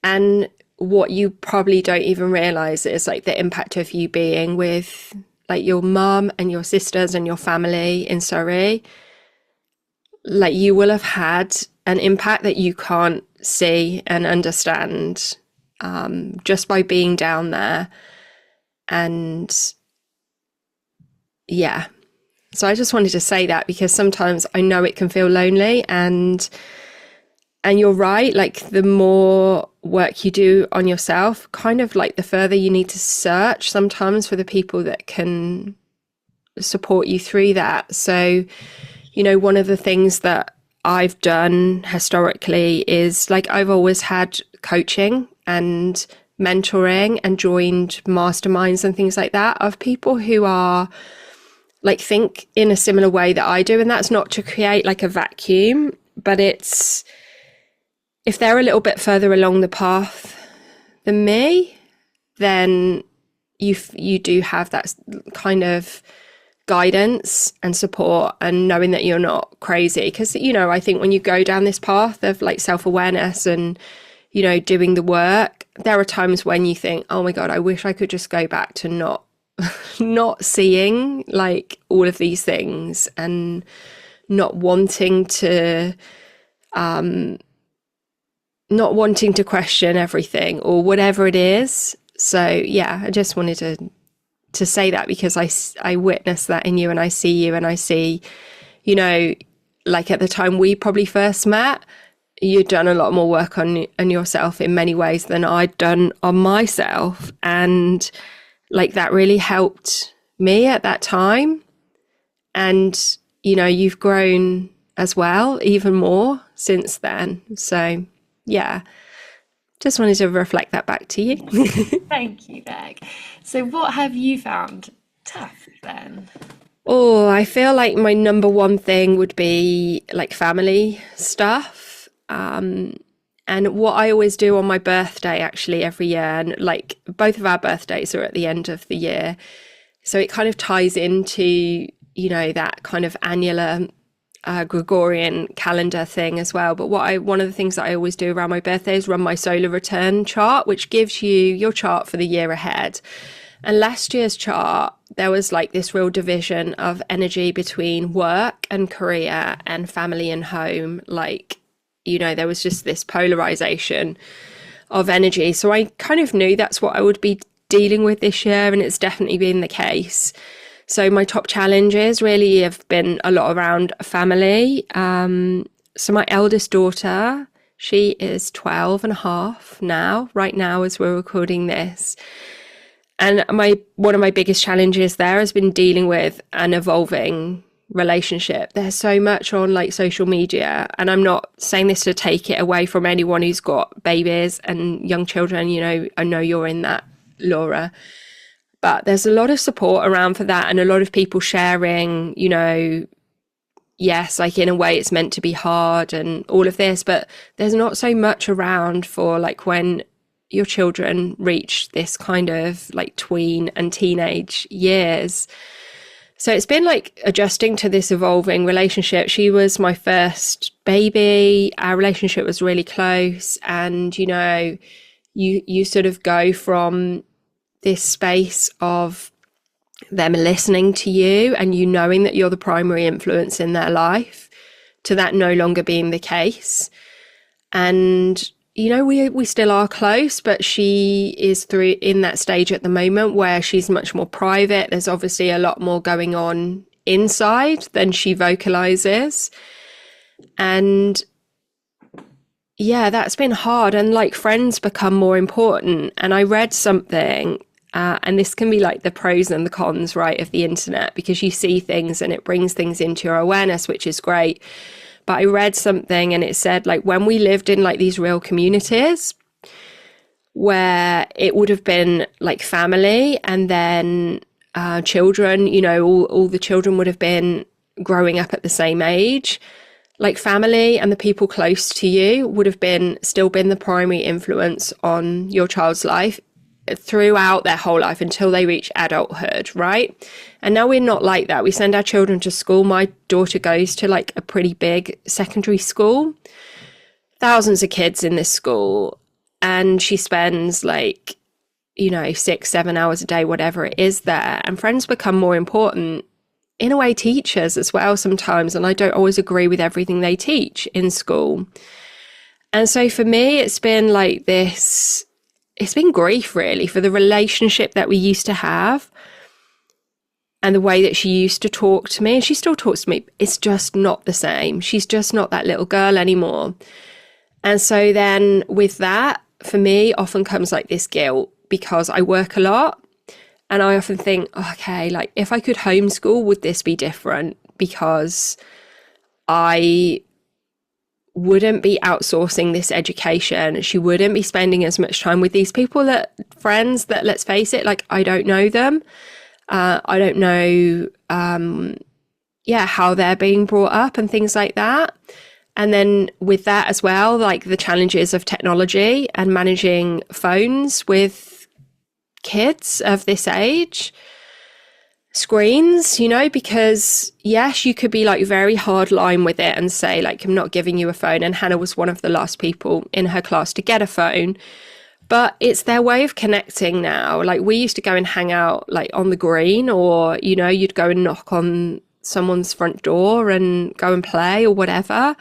C: And what you probably don't even realize is like the impact of you being with like your mum and your sisters and your family in Surrey. Like you will have had an impact that you can't see and understand just by being down there. And yeah, so I just wanted to say that, because sometimes I know it can feel lonely, and you're right, like the more work you do on yourself, kind of like the further you need to search sometimes for the people that can support you through that. So, you know, one of the things that I've done historically is like I've always had coaching and mentoring and joined masterminds and things like that of people who are like think in a similar way that I do. And that's not to create like a vacuum, but it's if they're a little bit further along the path than me, then you do have that kind of guidance and support and knowing that you're not crazy. Because, you know, I think when you go down this path of like self-awareness and, you know, doing the work, there are times when you think, oh my God, I wish I could just go back to not seeing like all of these things and not wanting to question everything or whatever it is. So yeah, I just wanted to say that, because I witnessed that in you, and I see you, and I see, you know, like at the time we probably first met, you'd done a lot more work on yourself in many ways than I'd done on myself. And like that really helped me at that time. And, you know, you've grown as well, even more since then. So yeah, just wanted to reflect that back to you.
B: Thank you, Beck. So what have you found tough then?
C: Oh, I feel like my number one thing would be like family stuff. And what I always do on my birthday, actually, every year, and like both of our birthdays are at the end of the year. So it kind of ties into, you know, that kind of annular Gregorian calendar thing as well. But one of the things that I always do around my birthday is run my solar return chart, which gives you your chart for the year ahead. And last year's chart, there was like this real division of energy between work and career and family and home. Like, you know, there was just this polarization of energy. So I kind of knew that's what I would be dealing with this year, and it's definitely been the case. So my top challenges really have been a lot around family. So my eldest daughter, she is 12 and a half now, right now as we're recording this. And one of my biggest challenges there has been dealing with an evolving relationship. There's so much on like social media, and I'm not saying this to take it away from anyone who's got babies and young children. You know, I know you're in that, Laura. But there's a lot of support around for that, and a lot of people sharing, you know, yes, like in a way it's meant to be hard and all of this, but there's not so much around for like when your children reach this kind of like tween and teenage years. So it's been like adjusting to this evolving relationship. She was my first baby. Our relationship was really close, and, you know, you sort of go from this space of them listening to you and you knowing that you're the primary influence in their life to that no longer being the case. And, you know, we still are close, but she is through in that stage at the moment where she's much more private. There's obviously a lot more going on inside than she vocalizes. And yeah, that's been hard. And like friends become more important. And I read something, and this can be like the pros and the cons, right, of the internet, because you see things and it brings things into your awareness, which is great. But I read something and it said like when we lived in like these real communities where it would have been like family and then children, you know, all the children would have been growing up at the same age. Like family and the people close to you would have still been the primary influence on your child's life throughout their whole life until they reach adulthood, right? And now we're not like that. We send our children to school. My daughter goes to like a pretty big secondary school, thousands of kids in this school, and she spends like, 6-7 hours a day, whatever it is there, and friends become more important. In a way, teachers as well sometimes, and I don't always agree with everything they teach in school. And so for me, it's been like this, it's been grief really for the relationship that we used to have and the way that she used to talk to me, and she still talks to me. It's just not the same. She's just not that little girl anymore. And so then with that, for me, often comes like this guilt because I work a lot. And I often think, okay, like if I could homeschool, would this be different? Because I wouldn't be outsourcing this education. She wouldn't be spending as much time with these people friends that, let's face it, like I don't know them. I don't know, how they're being brought up and things like that. And then with that as well, like the challenges of technology and managing phones with kids of this age, screens, because yes, you could be like very hard line with it and say like, I'm not giving you a phone. And Hannah was one of the last people in her class to get a phone, but it's their way of connecting now. Like we used to go and hang out like on the green, or, you'd go and knock on someone's front door and go and play or whatever.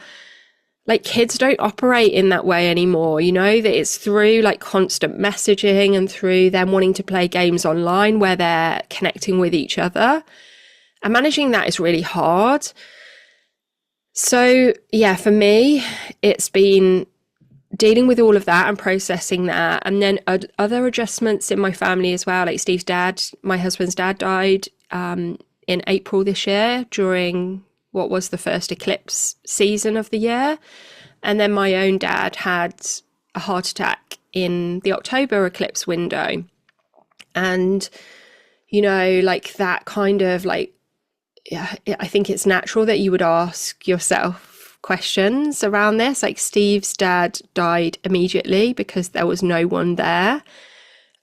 C: Like kids don't operate in that way anymore, that it's through like constant messaging and through them wanting to play games online where they're connecting with each other. And managing that is really hard. So yeah, for me, it's been dealing with all of that and processing that. And then other adjustments in my family as well. Like Steve's dad, my husband's dad, died in April this year during what was the first eclipse season of the year. And then my own dad had a heart attack in the October eclipse window. And, like that kind of like, yeah, I think it's natural that you would ask yourself questions around this. Like Steve's dad died immediately because there was no one there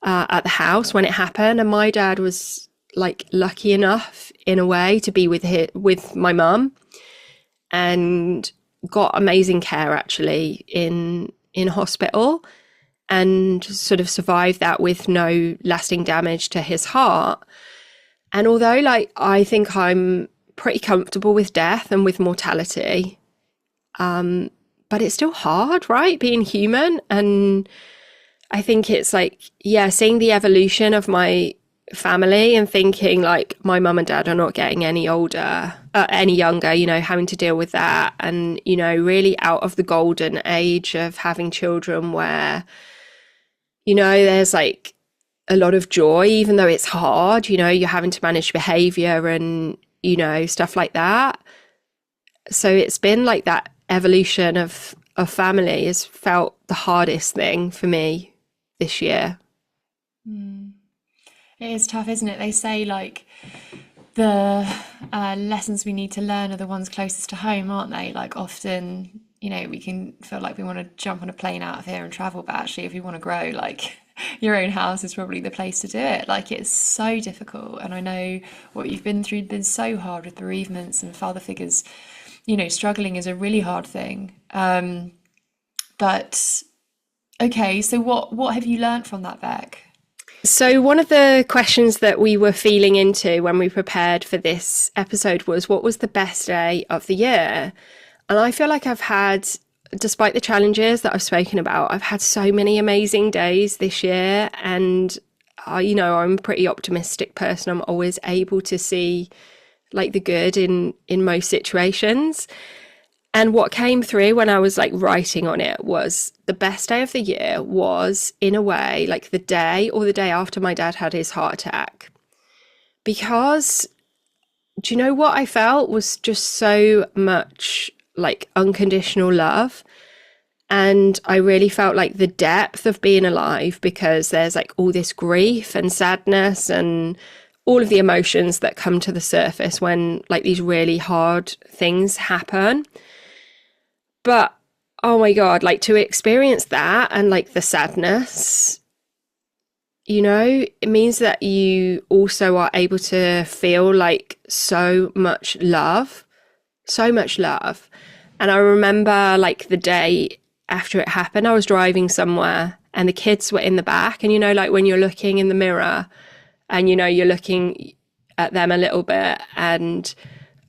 C: at the house when it happened. And my dad was like lucky enough in a way to be with my mum, and got amazing care actually in hospital, and sort of survived that with no lasting damage to his heart. And although like I think I'm pretty comfortable with death and with mortality, but it's still hard, right, being human. And I think it's like, yeah, seeing the evolution of my family and thinking like my mum and dad are not getting any younger, having to deal with that, and really out of the golden age of having children where there's like a lot of joy, even though it's hard, you're having to manage behavior and stuff like that. So it's been like that evolution of family has felt the hardest thing for me this year.
B: It is tough, isn't it? They say like the lessons we need to learn are the ones closest to home, aren't they? Like often, we can feel like we want to jump on a plane out of here and travel, but actually if you want to grow, like your own house is probably the place to do it. Like it's so difficult. And I know what you've been through, been so hard with bereavements and father figures, struggling is a really hard thing. But okay, so what have you learned from that, Beck?
C: So one of the questions that we were feeling into when we prepared for this episode was, what was the best day of the year? And I feel like I've had, despite the challenges that I've spoken about, I've had so many amazing days this year. And, I'm a pretty optimistic person. I'm always able to see like the good in most situations. And what came through when I was like writing on it was the best day of the year was, in a way, like the day or the day after my dad had his heart attack. Because do you know what I felt was just so much like unconditional love. And I really felt like the depth of being alive, because there's like all this grief and sadness and all of the emotions that come to the surface when like these really hard things happen. But oh my God, like to experience that and like the sadness, you know, it means that you also are able to feel like so much love. And I remember like the day after it happened, I was driving somewhere and the kids were in the back. And, you know, like when you're looking in the mirror and, you know, you're looking at them a little bit and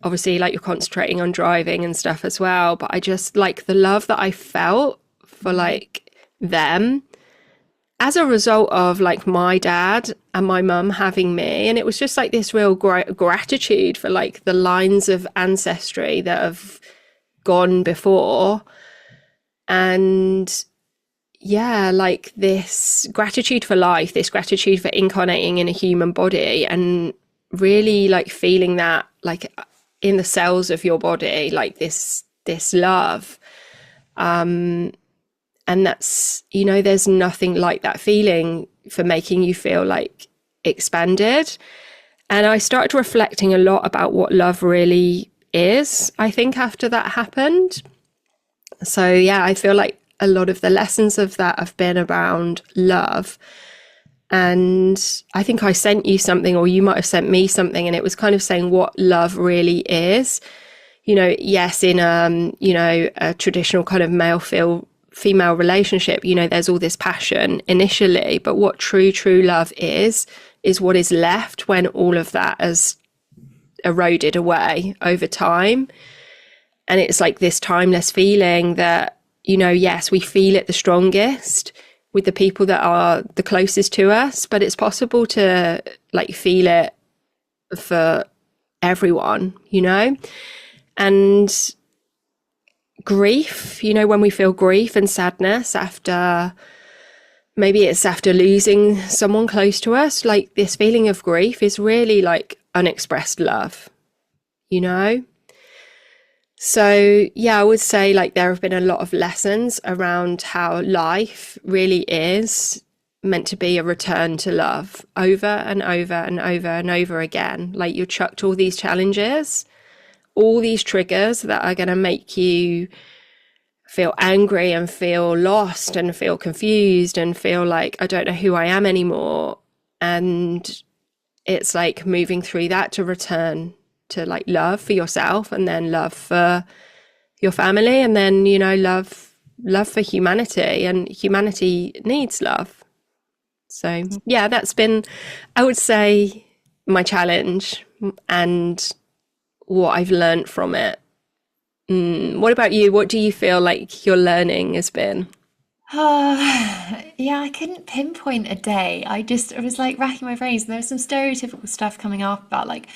C: obviously like you're concentrating on driving and stuff as well. But I just like the love that I felt for like them as a result of like my dad and my mum having me. And it was just like this real gratitude for like the lines of ancestry that have gone before. And yeah, like this gratitude for life, this gratitude for incarnating in a human body, and really like feeling that like in the cells of your body, like this love. And that's, you know, there's nothing like that feeling for making you feel like expanded. And I started reflecting a lot about what love really is, I think, after that happened. So yeah, I feel like a lot of the lessons of that have been around love. And I think I sent you something, or you might have sent me something, and it was kind of saying what love really is. You know, yes, in you know, a traditional kind of male-female relationship, you know, there's all this passion initially, but what true love is what is left when all of that has eroded away over time. And it's like this timeless feeling that, you know, yes, we feel it the strongest with the people that are the closest to us, but it's possible to like feel it for everyone, you know. And grief, you know, when we feel grief and sadness after, maybe it's after losing someone close to us, like this feeling of grief is really like unexpressed love, you know. So yeah, I would say like there have been a lot of lessons around how life really is meant to be a return to love over and over and over and over again. Like you're chucked all these challenges, all these triggers that are going to make you feel angry and feel lost and feel confused and feel like, I don't know who I am anymore. And it's like moving through that to return to like love for yourself, and then love for your family, and then, you know, love for humanity, and humanity needs love. So yeah, that's been, I would say, my challenge and what I've learned from it. What about you? What do you feel like your learning has been?
B: Yeah, I couldn't pinpoint a day. I was like racking my brains, and there was some stereotypical stuff coming up about like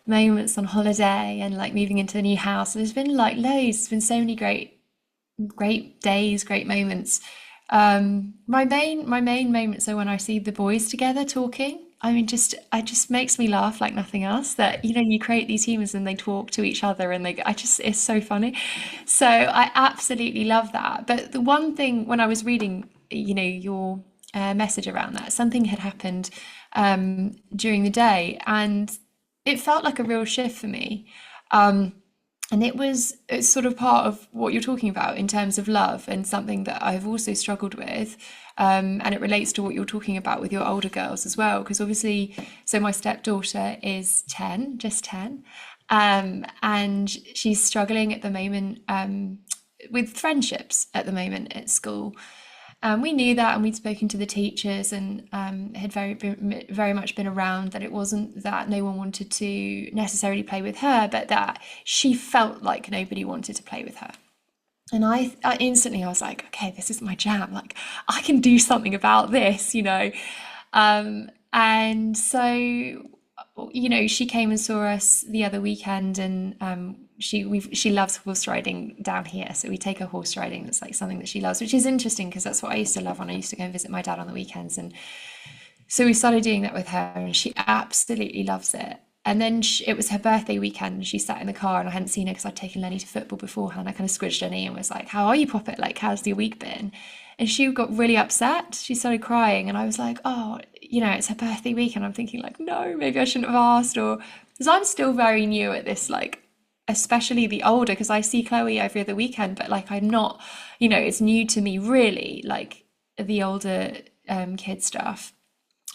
B: moments on holiday and like moving into a new house. There's been like loads. There's been so many great days, great moments. My main moments are when I see the boys together talking. I mean, it just makes me laugh like nothing else. That, you know, you create these humans and they talk to each other, and it's so funny. So I absolutely love that. But the one thing when I was reading, you know, your message around that, something had happened during the day, and it felt like a real shift for me. And it's sort of part of what you're talking about in terms of love, and something that I've also struggled with. And it relates to what you're talking about with your older girls as well, because obviously, so my stepdaughter is 10, just 10, and she's struggling at the moment with friendships at the moment at school. We knew that, and we'd spoken to the teachers, and had very much been around that it wasn't that no one wanted to necessarily play with her, but that she felt like nobody wanted to play with her. And I instantly, I was like, okay, this is my jam. Like, I can do something about this, you know. And so, you know, she came and saw us the other weekend, and she loves horse riding down here, so we take her horse riding. That's like something that she loves, which is interesting because that's what I used to love when I used to go and visit my dad on the weekends. And so we started doing that with her, and she absolutely loves it. And then it was her birthday weekend, and she sat in the car, and I hadn't seen her because I'd taken Lenny to football beforehand. I kind of squidged her knee and was like, "How are you, Poppet? Like, how's your week been?" And she got really upset. She started crying, and I was like, "Oh, it's her birthday week." And I'm thinking like, no, maybe I shouldn't have asked, or because I'm still very new at this, like, especially the older, because I see Chloe every other weekend, but like I'm not, it's new to me really, like the older kid stuff.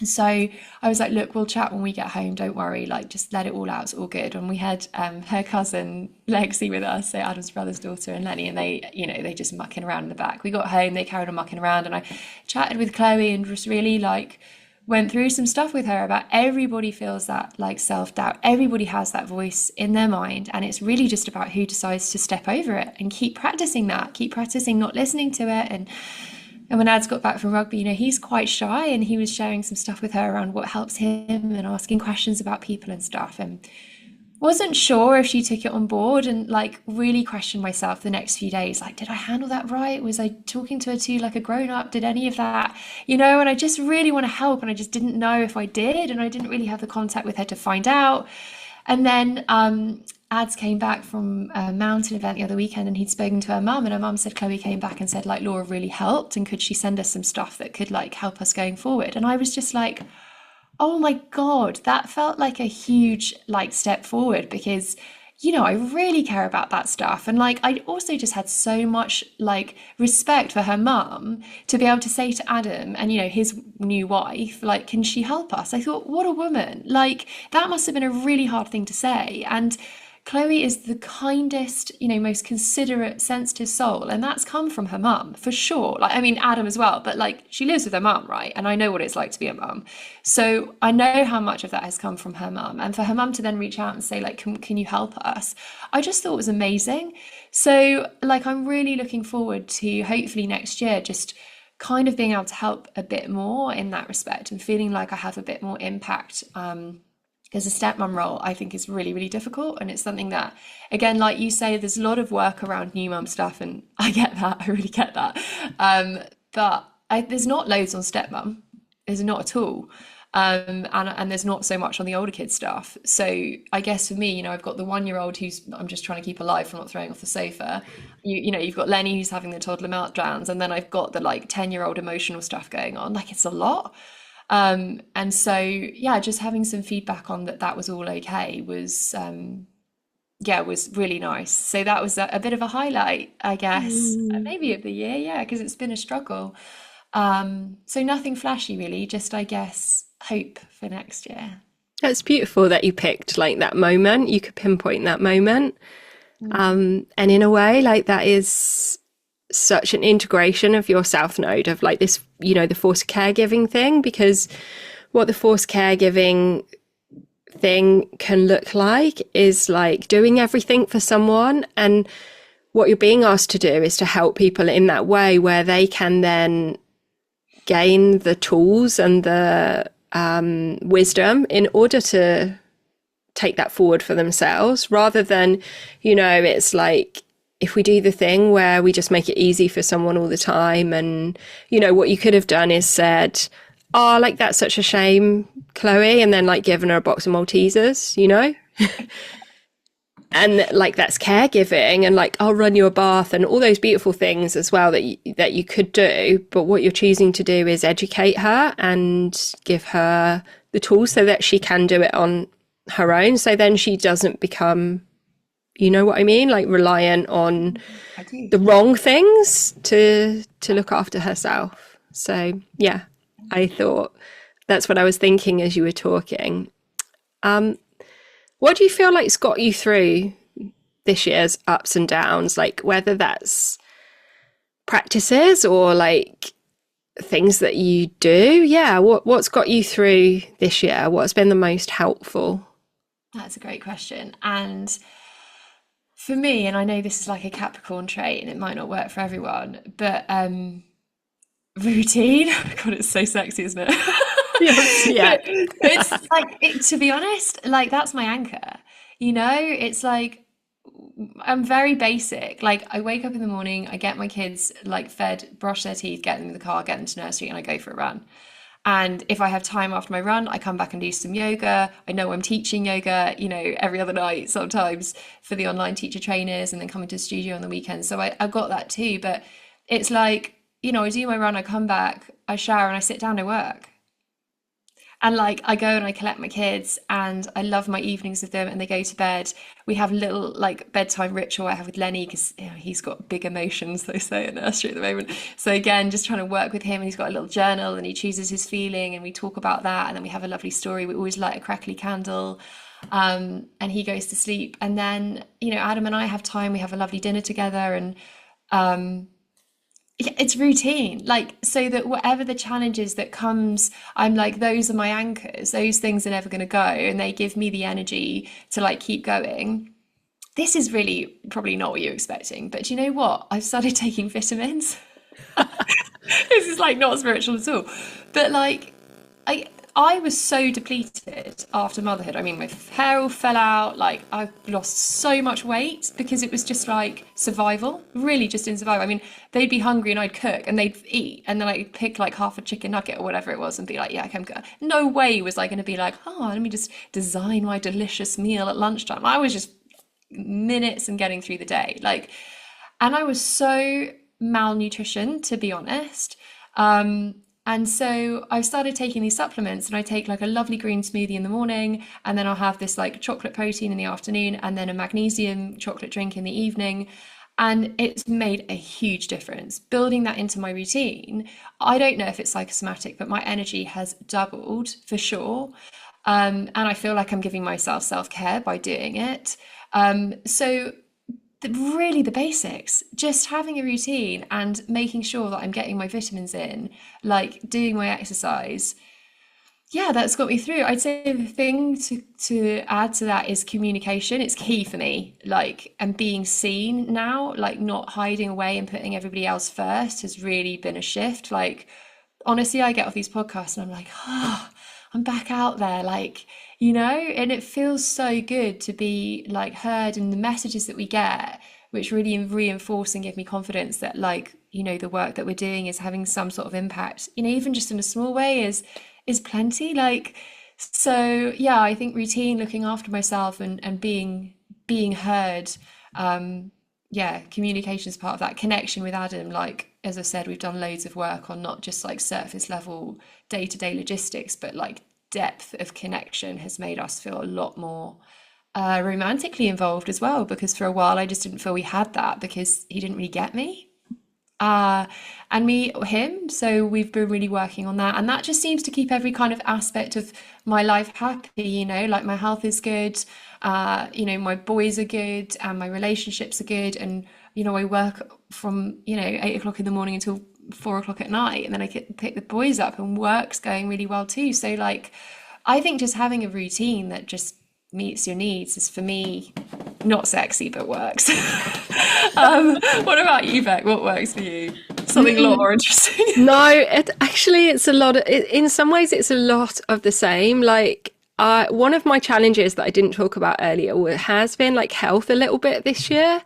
B: So I was like, look, we'll chat when we get home, don't worry, like just let it all out, it's all good. And we had her cousin Lexi with us, so Adam's brother's daughter, and Lenny, and they just mucking around in the back. We got home, they carried on mucking around, and I chatted with Chloe and just really like went through some stuff with her about everybody feels that like self-doubt. Everybody has that voice in their mind, and it's really just about who decides to step over it and keep practicing not listening to it. And when Ads got back from rugby, he's quite shy, and he was sharing some stuff with her around what helps him and asking questions about people and stuff, and wasn't sure if she took it on board, and like really questioned myself the next few days, like, did I handle that right? Was I talking to her too like a grown-up? Did any of that, and I just really want to help, and I just didn't know if I did, and I didn't really have the contact with her to find out. And then Ads came back from a mountain event the other weekend, and he'd spoken to her mum, and her mum said Chloe came back and said like Laura really helped, and could she send us some stuff that could like help us going forward. And I was just like, oh my God, that felt like a huge like step forward, because I really care about that stuff. And like I also just had so much like respect for her mum to be able to say to Adam and his new wife, like, can she help us? I thought, what a woman. Like that must have been a really hard thing to say. And Chloe is the kindest, most considerate, sensitive soul, and that's come from her mum for sure. Like, I mean, Adam as well, but like she lives with her mum, right? And I know what it's like to be a mum, so I know how much of that has come from her mum. And for her mum to then reach out and say, like, can you help us? I just thought it was amazing. So, like, I'm really looking forward to hopefully next year just kind of being able to help a bit more in that respect, and feeling like I have a bit more impact. Because the stepmom role, I think, is really, really difficult. And it's something that, again, like you say, there's a lot of work around new mum stuff. And I get that. I really get that. But there's not loads on stepmom. There's not at all. And there's not so much on the older kids stuff. So I guess for me, I've got the 1-year-old who's, I'm just trying to keep alive from not throwing off the sofa. You've got Lenny who's having the toddler meltdowns. And then I've got the like 10-year-old emotional stuff going on. Like it's a lot. And so, yeah, just having some feedback on that was all okay was, was really nice. So that was a bit of a highlight, I guess, maybe of the year. Yeah, because it's been a struggle. So nothing flashy really, just, I guess, hope for next year.
C: It's beautiful that you picked like that moment. You could pinpoint that moment. And in a way, like that is such an integration of your self node of like this, the forced caregiving thing, because what the forced caregiving thing can look like is like doing everything for someone, and what you're being asked to do is to help people in that way where they can then gain the tools and the wisdom in order to take that forward for themselves, rather than, it's like, if we do the thing where we just make it easy for someone all the time, and, what you could have done is said, oh, like, that's such a shame, Chloe, and then like given her a box of Maltesers, and like that's caregiving, and like I'll run you a bath and all those beautiful things as well that you could do. But what you're choosing to do is educate her and give her the tools so that she can do it on her own. So then she doesn't become, you know what I mean, like reliant on the wrong things to look after herself. So yeah, I thought that's what I was thinking as you were talking. What do you feel like's got you through this year's ups and downs? Like whether that's practices or like things that you do? Yeah, what's got you through this year? What's been the most helpful?
B: That's a great question. And for me, and I know this is like a Capricorn trait and it might not work for everyone, but routine, God, it's so sexy, isn't it?
C: Yes, yeah.
B: It's like, to be honest, like that's my anchor, it's like I'm very basic. Like I wake up in the morning, I get my kids like fed, brush their teeth, get them in the car, get them to nursery, and I go for a run. And if I have time after my run, I come back and do some yoga. I know I'm teaching yoga, every other night sometimes for the online teacher trainers, and then coming to the studio on the weekends. So I've got that too. But it's like, I do my run, I come back, I shower, and I sit down, I work. And like I go and I collect my kids, and I love my evenings with them, and they go to bed. We have a little like bedtime ritual I have with Lenny, because he's got big emotions, they say at nursery at the moment. So again, just trying to work with him, and he's got a little journal and he chooses his feeling, and we talk about that, and then we have a lovely story. We always light a crackly candle, and he goes to sleep. And then, Adam and I have time, we have a lovely dinner together, and it's routine, like, so that whatever the challenges that comes, I'm like, those are my anchors, those things are never going to go, and they give me the energy to like keep going. This is really probably not what you're expecting, but do you know what? I've started taking vitamins. This is like not spiritual at all, but like I was so depleted after motherhood. I mean, my hair all fell out. Like, I lost so much weight because it was just like survival, really just in survival. I mean, they'd be hungry and I'd cook and they'd eat. And then I'd pick like half a chicken nugget or whatever it was and be like, yeah, I'm good. No way was I going to be like, let me just design my delicious meal at lunchtime. I was just minutes and getting through the day. Like, and I was so malnutrition, to be honest. And so I started taking these supplements, and I take like a lovely green smoothie in the morning, and then I'll have this like chocolate protein in the afternoon, and then a magnesium chocolate drink in the evening. And it's made a huge difference. Building that into my routine, I don't know if it's psychosomatic, but my energy has doubled for sure. And I feel like I'm giving myself self-care by doing it. So really the basics, just having a routine and making sure that I'm getting my vitamins in, like doing my exercise. Yeah, that's got me through. I'd say the thing to add to that is communication. It's key for me, like, and being seen now, like not hiding away and putting everybody else first has really been a shift. Like, honestly, I get off these podcasts and I'm like, I'm back out there, like, and it feels so good to be like heard, and the messages that we get, which really reinforce and give me confidence that like, the work that we're doing is having some sort of impact, even just in a small way is plenty. Like, so yeah, I think routine, looking after myself and being heard, communication is part of that. Connection with Adam, like, as I said, we've done loads of work on not just like surface level day-to-day logistics, but like depth of connection has made us feel a lot more romantically involved as well, because for a while I just didn't feel we had that, because he didn't really get me and me or him. So we've been really working on that, and that just seems to keep every kind of aspect of my life happy, like my health is good, my boys are good, and my relationships are good, and I work from 8 o'clock in the morning until 4 o'clock at night, and then I pick the boys up, and work's going really well too. So like, I think just having a routine that just meets your needs is, for me, not sexy but works. What about you, Beck? What works for you? Something a lot more interesting.
C: No, it's a lot in some ways it's a lot of the same. Like, one of my challenges that I didn't talk about earlier has been like health a little bit this year.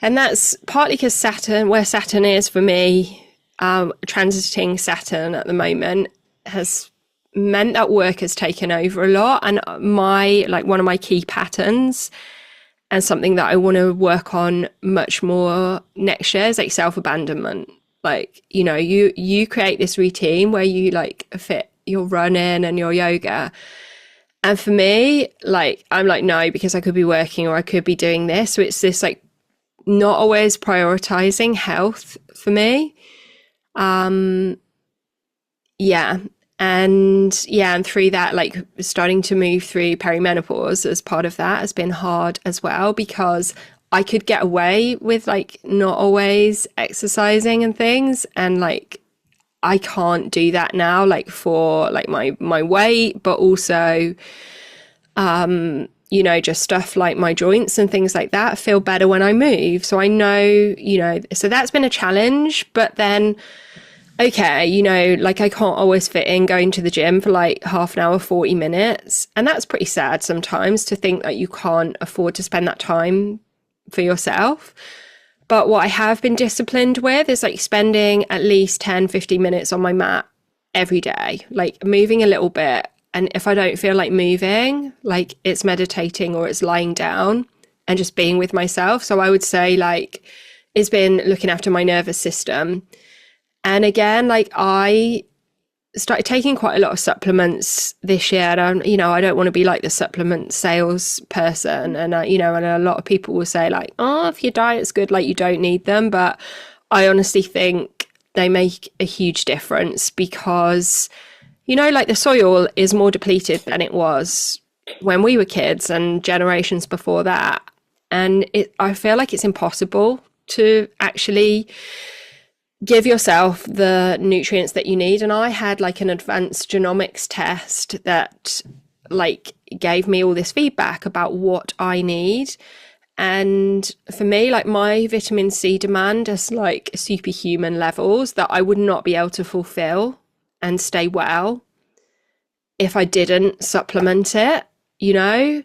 C: And that's partly because where Saturn is for me, transiting Saturn at the moment, has meant that work has taken over a lot. And one of my key patterns, and something that I want to work on much more next year, is like self-abandonment. Like, you create this routine where you like fit your running and your yoga. And for me, like, I'm like, no, because I could be working or I could be doing this. So it's this like, not always prioritizing health for me. And through that, like, starting to move through perimenopause as part of that has been hard as well, because I could get away with like not always exercising and things, and like I can't do that now, like for like my weight, but also just stuff like my joints and things like that feel better when I move. So I know, so that's been a challenge. But then, okay, like I can't always fit in going to the gym for like half an hour, 40 minutes. And that's pretty sad sometimes, to think that you can't afford to spend that time for yourself. But what I have been disciplined with is like spending at least 10, 15 minutes on my mat every day, like moving a little bit. And if I don't feel like moving, like it's meditating or it's lying down and just being with myself. So I would say like it's been looking after my nervous system. And again, like I started taking quite a lot of supplements this year. And, you know, I don't want to be like the supplement sales person. And, you know, and a lot of people will say like, oh, if your diet's good, like you don't need them. But I honestly think they make a huge difference because, you know, like the soil is more depleted than it was when we were kids and generations before that. And I feel like it's impossible to actually give yourself the nutrients that you need. And I had like an advanced genomics test that like gave me all this feedback about what I need. And for me, like my vitamin C demand is like superhuman levels that I would not be able to fulfill and stay well if I didn't supplement it, you know,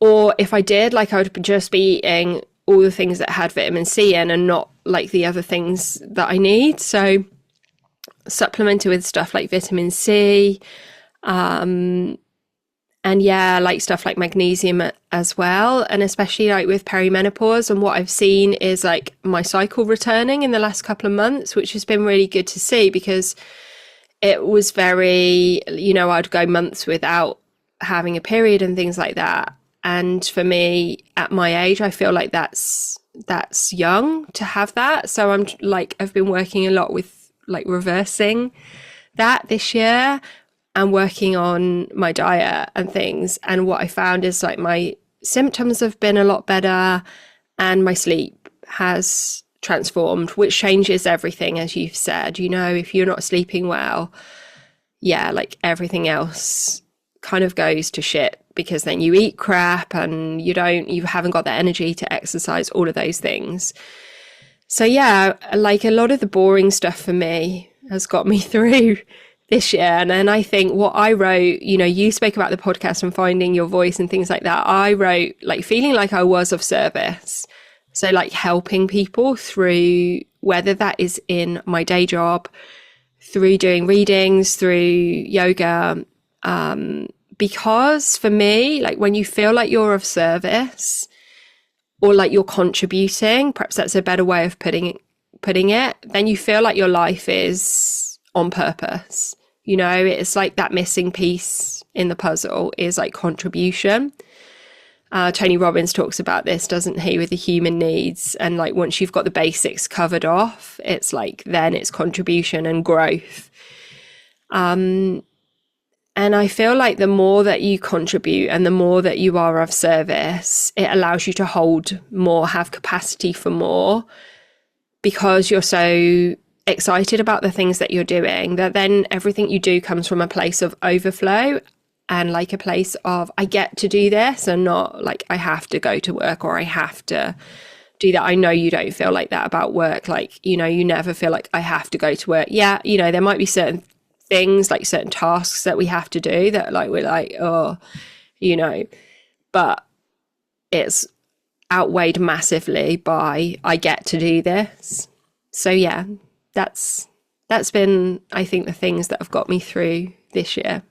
C: or if I did, like I would just be eating all the things that had vitamin C in and not like the other things that I need. So supplemented with stuff like vitamin C, and yeah, like stuff like magnesium as well. And especially like with perimenopause, and what I've seen is like my cycle returning in the last couple of months, which has been really good to see because it was very, you know, I'd go months without having a period and things like that. And for me at my age, I feel like that's young to have that. So I'm like, I've been working a lot with like reversing that this year and working on my diet and things. And what I found is like my symptoms have been a lot better and my sleep has transformed, which changes everything, as you've said. You know, if you're not sleeping well, yeah, like everything else kind of goes to shit because then you eat crap and you haven't got the energy to exercise, all of those things. So yeah, like a lot of the boring stuff for me has got me through this year. And then I think what I wrote, you know, you spoke about the podcast and finding your voice and things like that. I wrote like feeling like I was of service. So like helping people through, whether that is in my day job, through doing readings, through yoga, because for me, like when you feel like you're of service or like you're contributing, perhaps that's a better way of putting it, then you feel like your life is on purpose. You know, it's like that missing piece in the puzzle is like contribution. Tony Robbins talks about this, doesn't he, with the human needs. And like once you've got the basics covered off, it's like then it's contribution and growth. And I feel like the more that you contribute and the more that you are of service, it allows you to hold more, have capacity for more, because you're so excited about the things that you're doing, that then everything you do comes from a place of overflow and like a place of, I get to do this and not like I have to go to work or I have to do that. I know you don't feel like that about work. Like, you know, you never feel like I have to go to work. Yeah, you know, there might be certain things like certain tasks that we have to do that like we're like, oh, you know, but it's outweighed massively by I get to do this. So yeah, that's been, I think, the things that have got me through this year.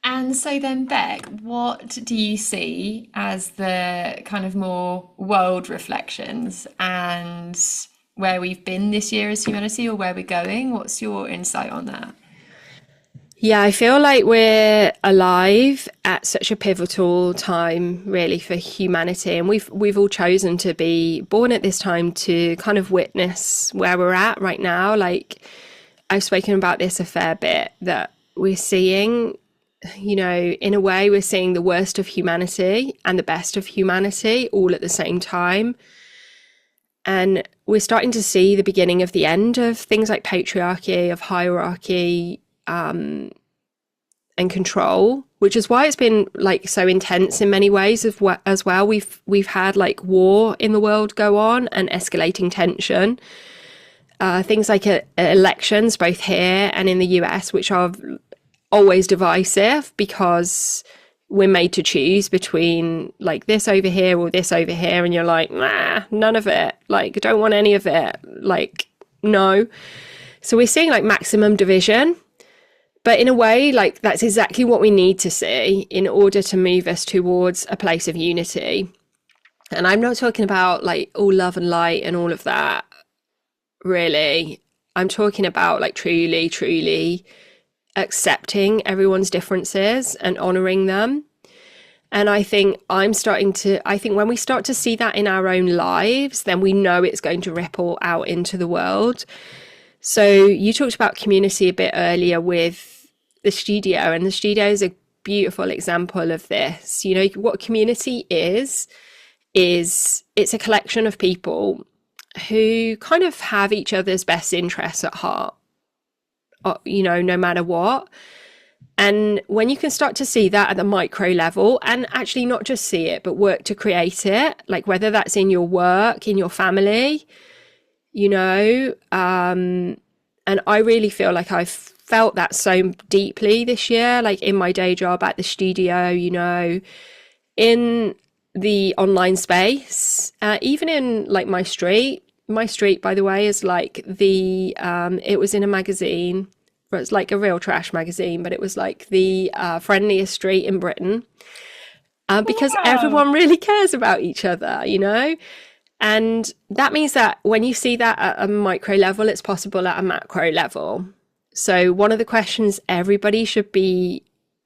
B: And so then, Beck, what do you see as the kind of more world reflections and where we've been this year as humanity, or where we're going? What's your insight on that?
C: Yeah, I feel like we're alive at such a pivotal time, really, for humanity. And we've all chosen to be born at this time to kind of witness where we're at right now. Like, I've spoken about this a fair bit, that we're seeing, you know, in a way, we're seeing the worst of humanity and the best of humanity all at the same time. And we're starting to see the beginning of the end of things like patriarchy, of hierarchy, and control, which is why it's been like so intense in many ways as well. We've had like war in the world go on and escalating tension. Things like elections, both here and in the US, which are always divisive because we're made to choose between like this over here or this over here, and you're like, nah, none of it. Like, I don't want any of it. Like, no. So we're seeing like maximum division. But in a way, like, that's exactly what we need to see in order to move us towards a place of unity. And I'm not talking about like all love and light and all of that, really. I'm talking about like truly, truly accepting everyone's differences and honoring them. And I think when we start to see that in our own lives, then we know it's going to ripple out into the world. So you talked about community a bit earlier with the studio, and the studio is a beautiful example of this. You know, what community is it's a collection of people who kind of have each other's best interests at heart, you know, no matter what. And when you can start to see that at the micro level, and actually not just see it, but work to create it, like whether that's in your work, in your family, you know, and I really feel like I've felt that so deeply this year, like in my day job, at the studio, you know, in the online space, even in like my street, by the way, is like it was in a magazine. It's like a real trash magazine, but it was like the friendliest street in Britain, because everyone really cares about each other, you know? And that means that when you see that at a micro level, it's possible at a macro level. So one of the questions everybody should be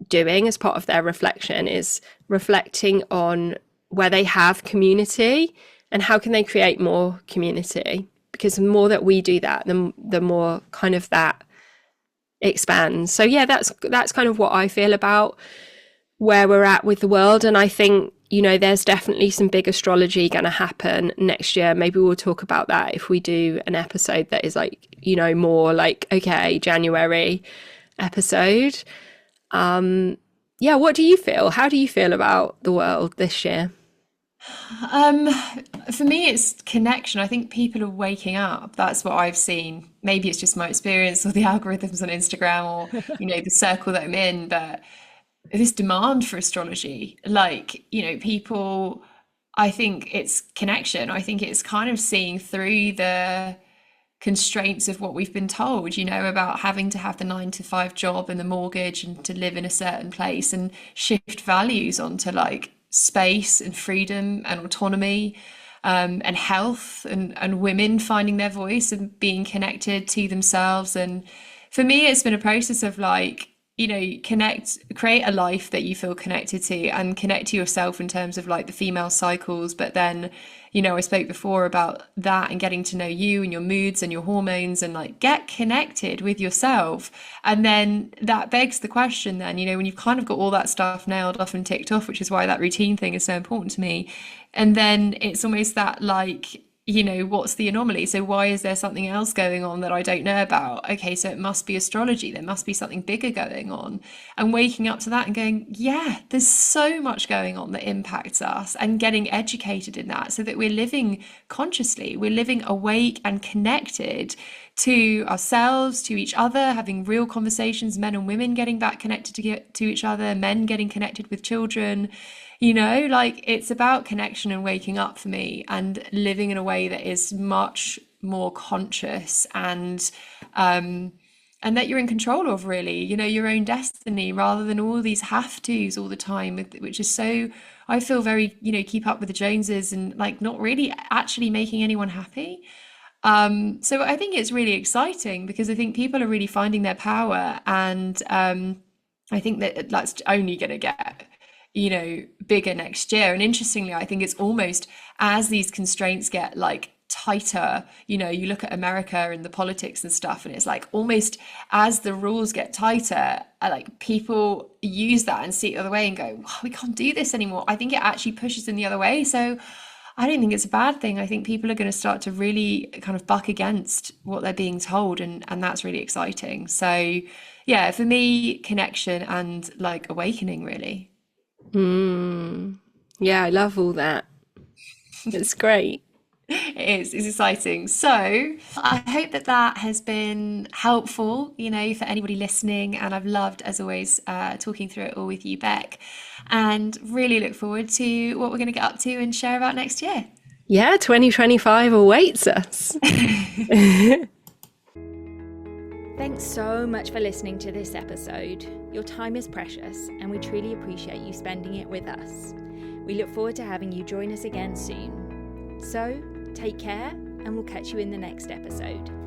C: doing as part of their reflection is reflecting on where they have community and how can they create more community, because the more that we do that, the more kind of that expands. So yeah, that's kind of what I feel about where we're at with the world. And I think, you know, there's definitely some big astrology going to happen next year. Maybe we'll talk about that if we do an episode that is like, you know, more like, okay, January episode. Yeah, what do you feel? How do you feel about the world this year?
B: For me, it's connection. I think people are waking up. That's what I've seen. Maybe it's just my experience or the algorithms on Instagram or, you know, the circle that I'm in, but this demand for astrology, like, you know, people, I think it's connection. I think it's kind of seeing through the constraints of what we've been told, you know, about having to have the 9 to 5 job and the mortgage and to live in a certain place, and shift values onto like space and freedom and autonomy, and health, and women finding their voice and being connected to themselves. And for me, it's been a process of like, you know, create a life that you feel connected to, and connect to yourself in terms of like the female cycles. But then, you know, I spoke before about that and getting to know you and your moods and your hormones, and like get connected with yourself. And then that begs the question then, you know, when you've kind of got all that stuff nailed off and ticked off, which is why that routine thing is so important to me. And then it's almost that like, you know, what's the anomaly? So why is there something else going on that I don't know about? Okay, so it must be astrology. There must be something bigger going on. And waking up to that and going, yeah, there's so much going on that impacts us, and getting educated in that so that we're living consciously, we're living awake and connected to ourselves, to each other, having real conversations, men and women getting back connected to each other, men getting connected with children. You know, like it's about connection and waking up for me, and living in a way that is much more conscious, and that you're in control of, really, you know, your own destiny, rather than all these have tos all the time, which is so, I feel very, you know, keep up with the Joneses, and like not really actually making anyone happy. So I think it's really exciting, because I think people are really finding their power, and I think that that's only going to get, you know, bigger next year. And interestingly, I think it's almost as these constraints get like tighter, you know, you look at America and the politics and stuff, and it's like almost as the rules get tighter, like people use that and see it the other way and go, oh, we can't do this anymore. I think it actually pushes in the other way. So I don't think it's a bad thing. I think people are going to start to really kind of buck against what they're being told, and that's really exciting. So yeah, for me, connection and like awakening, really.
C: Yeah, I love all that. It's great.
B: It's exciting. So I hope that that has been helpful, you know, for anybody listening. And I've loved, as always, talking through it all with you, Beck, and really look forward to what we're going to get up to and share about next year.
C: Yeah, 2025 awaits us.
A: Thanks so much for listening to this episode. Your time is precious, and we truly appreciate you spending it with us. We look forward to having you join us again soon. So, take care, and we'll catch you in the next episode.